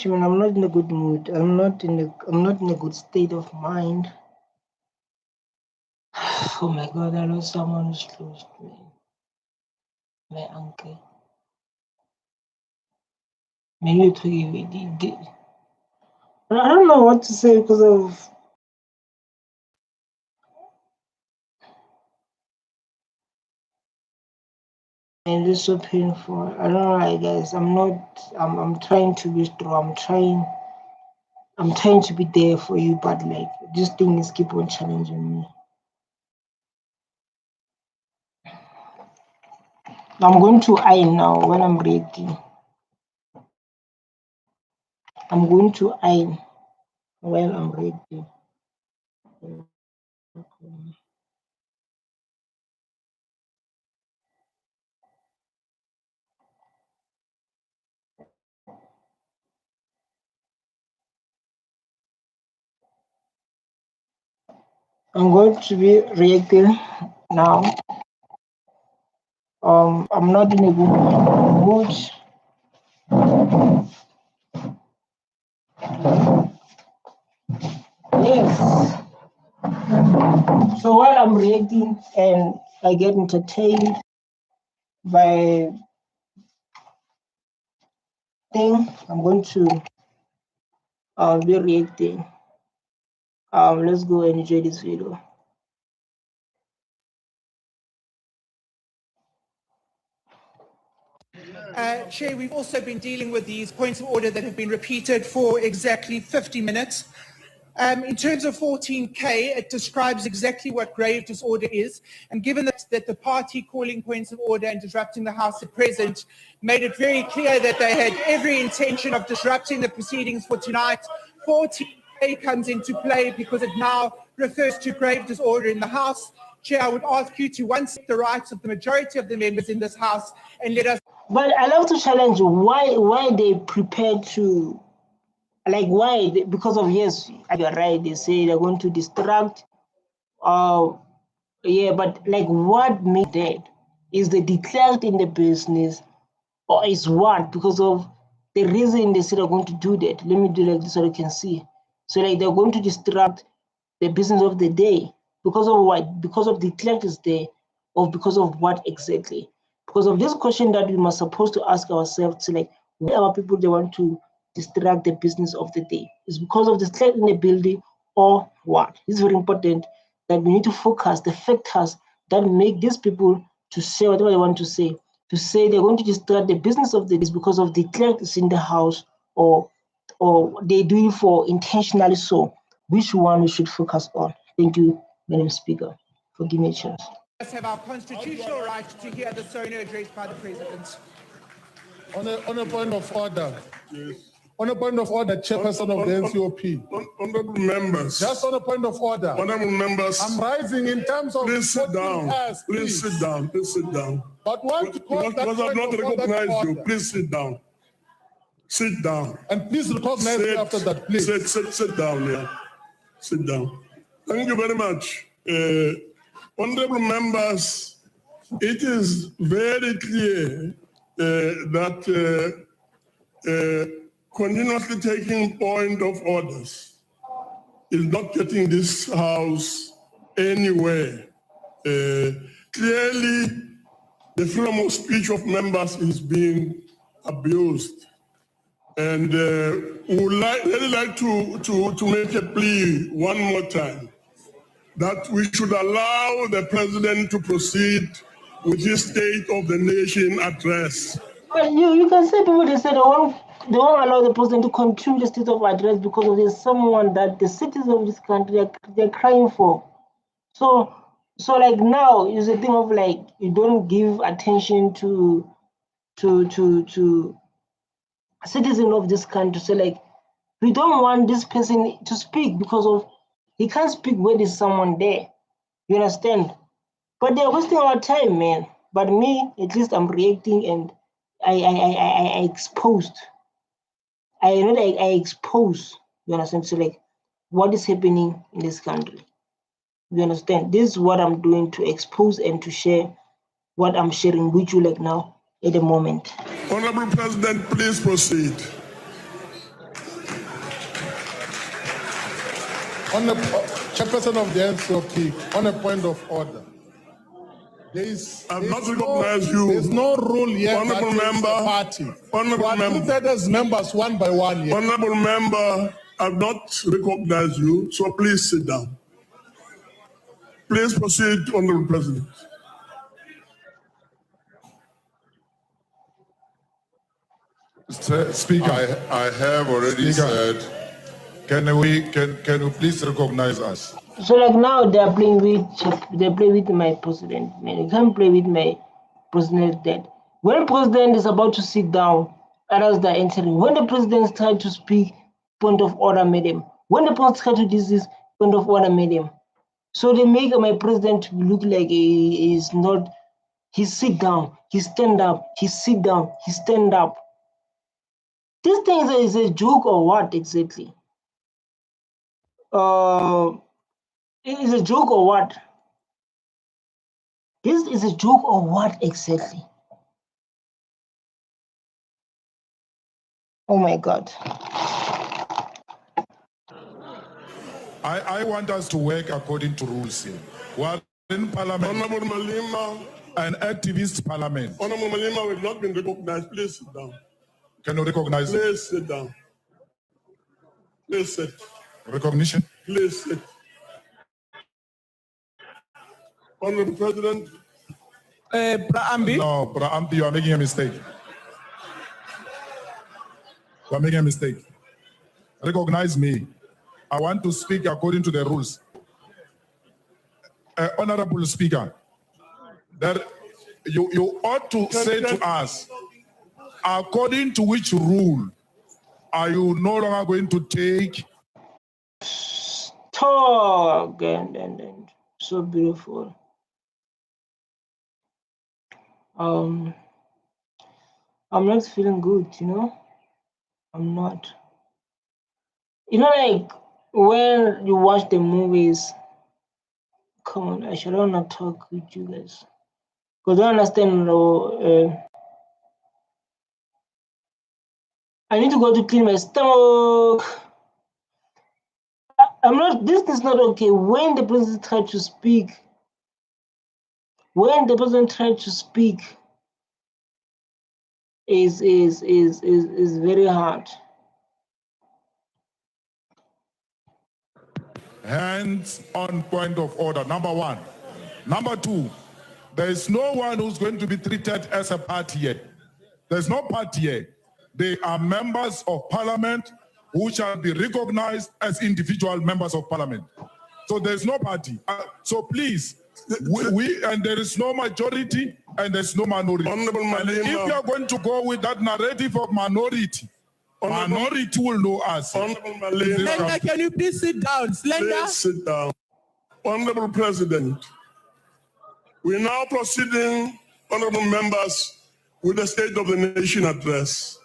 Man, I'm not in a good mood. I'm not in a good state of mind. Oh my God, I know someone who's close to me. My uncle. Maybe to give it. I don't know what to say because of. And it's so painful. I don't know, guys. I'm trying to be strong. I'm trying to be there for you, but like these things keep on challenging me. I'm going to iron now when I'm ready. I'm going to iron when I'm ready. I'm going to be reacting now. I'm not in a good mood. Yes. So while I'm reacting and I get entertained by thing, I'm going to be reacting. Let's go and enjoy this video. Chair, we've also been dealing with these points of order that have been repeated for exactly 50 minutes. In terms of 14K, it describes exactly what grave disorder is. And given that the party calling points of order and disrupting the House at present made it very clear that they had every intention of disrupting the proceedings for tonight, 14K A comes into play because it now refers to grave disorder in the House. Chair, I would ask you to once the rights of the majority of the members in this House and let us. But I love to challenge why they prepared to, like why, because of, yes, you're right, they say they're going to distract, yeah, but like what made that? Is they declared in the business or is what? Because of the reason they said they're going to do that. Let me do like this so you can see. So like they're going to distract the business of the day. Because of what? Because of the clerk is there, or because of what exactly? Because of this question that we must supposed to ask ourselves, to like, why are people they want to distract the business of the day? Is because of the clerk in the building or what? It's very important that we need to focus the factors that make these people to say whatever they want to say. To say they're going to distract the business of the day is because of the clerk is in the house, or they do it for intentionally so. Which one we should focus on? Thank you, Madam Speaker, for giving me a chance. Let us have our constitutional right to hear the SONA addressed by the President. On a point of order. Yes. On a point of order, Chairperson of the NCOP. Honorable members. Just on a point of order. Honorable members. I'm rising in terms of. Please sit down. Please sit down. Please sit down. But once because I've not recognized you, please sit down. Sit down. And please recognize me after that, please. Sit down, yeah. Sit down. Thank you very much. Honorable members, it is very clear that continuously taking point of orders is not getting this House anywhere. Clearly, the freedom of speech of members is being abused. And we would really like to make a plea one more time that we should allow the President to proceed with his State of the Nation address. But you can say people, they say they won't allow the President to continue the State of Address because of there's someone that the citizens of this country they're crying for. So like now is a thing of like you don't give attention to citizens of this country. So like we don't want this person to speak because of he can't speak when there's someone there. You understand? But they're wasting our time, man. But me, at least I'm reacting and I exposed. I expose. You understand? So like what is happening in this country. You understand? This is what I'm doing to expose and to share what I'm sharing with you like now at the moment. Honorable President, please proceed. On the Chairperson of the NCOP, on a point of order. I've not recognized you. There's no rule yet. Honorable member. Party. Honorable member. Treated as members one by one. Yet. Honorable member, I've not recognized you, so please sit down. Please proceed, Honorable President. Speaker, I have already said, can we please recognize us? So like now they're playing with my president. Man, you can't play with my president dead. When the president is about to sit down, others are entering. When the president starts to speak, point of order, madam. When the president starts to this point of order, madam. So they make my president look like he is not. He sit down, he stand up, he sit down, he stand up. This thing is a joke or what exactly? It is a joke or what? This is a joke or what exactly? Oh my God. I want us to work according to rules here. We're in Parliament. Honorable Malema. An activist parliament. Honorable Malema, we've not been recognized. Please sit down. Can you recognize? Please sit down. Please sit. Recognition? Please sit. Honorable President. Ambi? No, Ambi, you are making a mistake. You are making a mistake. Recognize me. I want to speak according to the rules. Honorable Speaker, that you ought to say to us, according to which rule are you no longer going to take talk and so beautiful. I'm not feeling good, you know. I'm not. You know, like when you watch the movies. Come on, I should not talk with you guys because I understand. I need to go to clean my stomach. I'm not. This is not okay. When the president tried to speak, is very hard. Hands on point of order, number one. Number two, there is no one who's going to be treated as a party here. There's no party here. They are members of parliament who shall be recognized as individual members of parliament. So there's no party. So please, and there is no majority and there's no minority. Honorable And if Malema. you are going to go with that narrative of minority, minority will know us. Honorable Malema. Slender, can you please sit down? Slender. Please sit down. Honorable President, we're now proceeding, honorable members, with the State of the Nation address.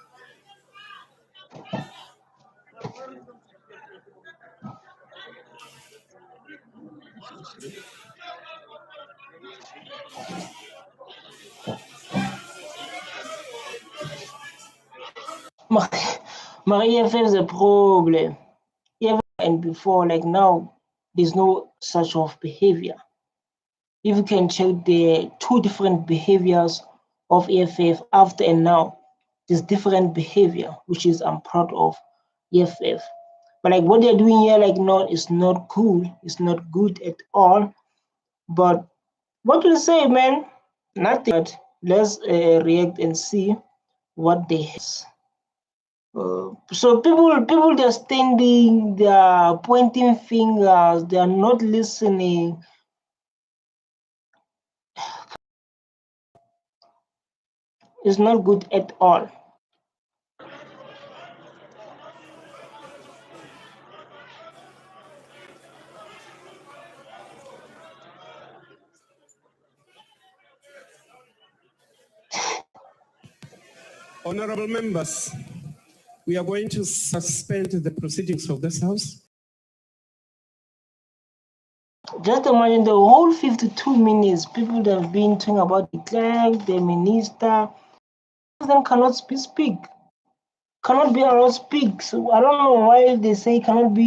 My EFF is a problem. And before, like now, there's no such of behavior. If you can check the two different behaviors of EFF after and now, there's different behavior, which is I'm proud of EFF. But like what they're doing here, like no, is not cool. It's not good at all. But what do you say, man? Nothing. But let's react and see what they have. So people they're standing, they're pointing fingers, they're not listening. It's not good at all. Honorable members, we are going to suspend the proceedings of this House. Just imagine the whole 52 minutes, people that have been talking about the clerk, the minister, them cannot speak, cannot be allowed to speak. So I don't know why they say cannot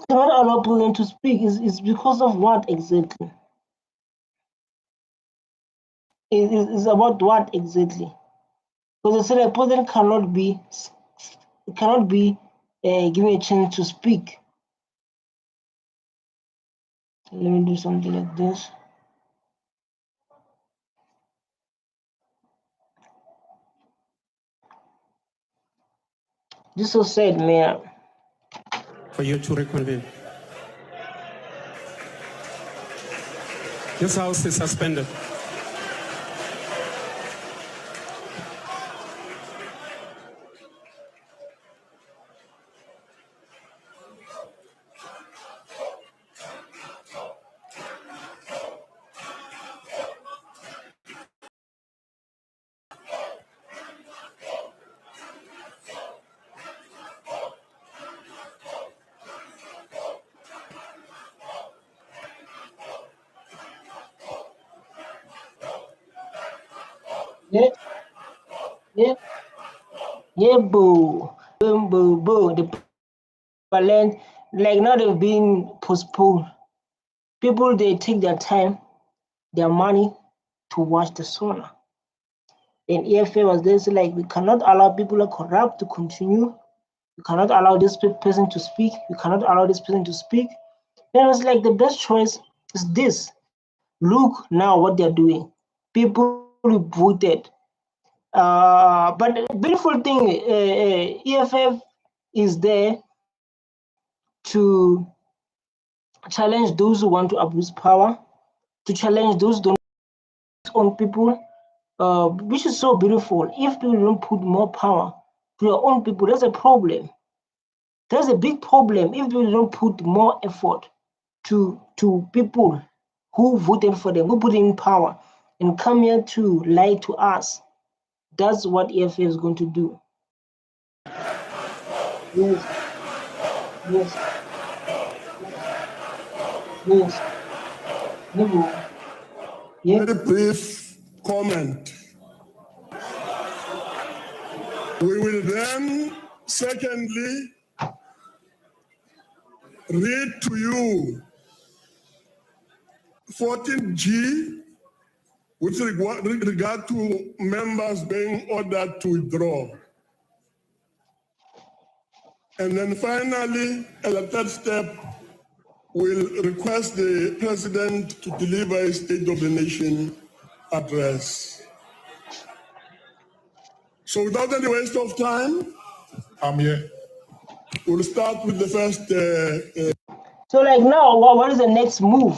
allow president to speak. It's because of what exactly? It's about what exactly? Because they say the president cannot be given a chance to speak. Let me do something like this. This is so sad, man. For you to reconvene. This House is suspended. Yeah, boo. Boom, boo, boo. The parliament, like now they've been postponed. People, they take their time, their money to watch the SONA. And EFF was there, so like, we cannot allow people who are corrupt to continue. We cannot allow this person to speak. We cannot allow this person to speak. Then it was like, the best choice is this. Look now what they're doing. People voted. But the beautiful thing, EFF is there to challenge those who want to abuse power, to challenge those who don't own people, which is so beautiful. If people don't put more power to their own people, that's a problem. There's a big problem if we don't put more effort to people who voted for them, who put in power, and come here to lie to us. That's what EFF is going to do. Yes. Yes. Yes. No. Yeah. Very brief comment. We will then, secondly, read to you 14G with regard to members being ordered to withdraw. And then finally, as a third step, we'll request the President to deliver a State of the Nation address. So without any waste of time, I'm here. We'll start with the first. So like now, what is the next move?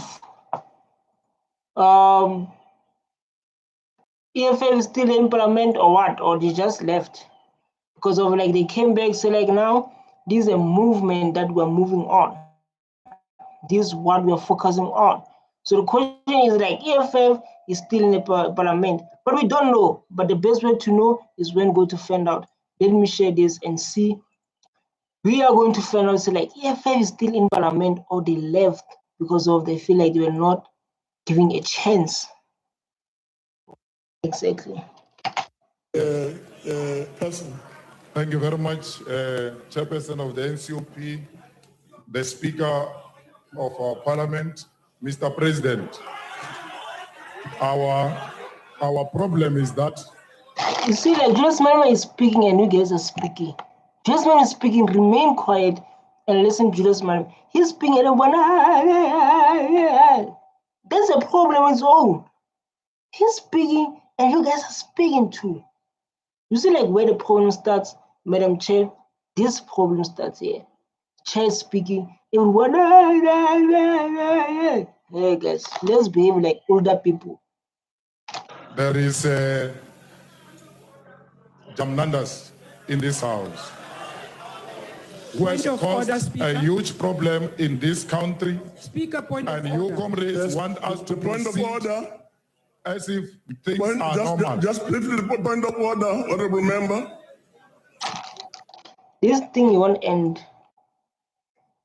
EFF is still in parliament or what? Or they just left? Because of like they came back, so like now, this is a movement that we're moving on. This is what we're focusing on. So the question is like EFF is still in the parliament, but we don't know. But the best way to know is when go to find out. Let me share this and see. We are going to find out, so like EFF is still in parliament or they left because of they feel like they were not giving a chance. Exactly. Person. Thank you very much, Chairperson of the NCOP, the Speaker of our Parliament, Mr. President. Our problem is that. You see, like Julius Malema is speaking and you guys are speaking. Julius Malema is speaking, remain quiet and listen to Julius Malema. He's speaking and everyone, that's a problem its own. He's speaking and you guys are speaking too. You see like where the problem starts, Madam Chair, this problem starts here. Chair speaking, everyone, hey guys, let's behave like older people. There is Jamnandas in this house who has caused a huge problem in this country. Speaker, point and of you order. comrades want us to Point of proceed order. as if things are normal. Just briefly, point of order, honorable member. This thing won't end.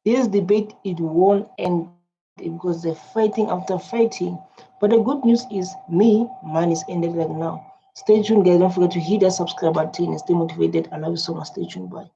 This debate, it won't end because they're fighting after fighting. But the good news is mine is ended right now. Stay tuned, guys. Don't forget to hit that subscribe button and stay motivated. I love you so much. Stay tuned. Bye.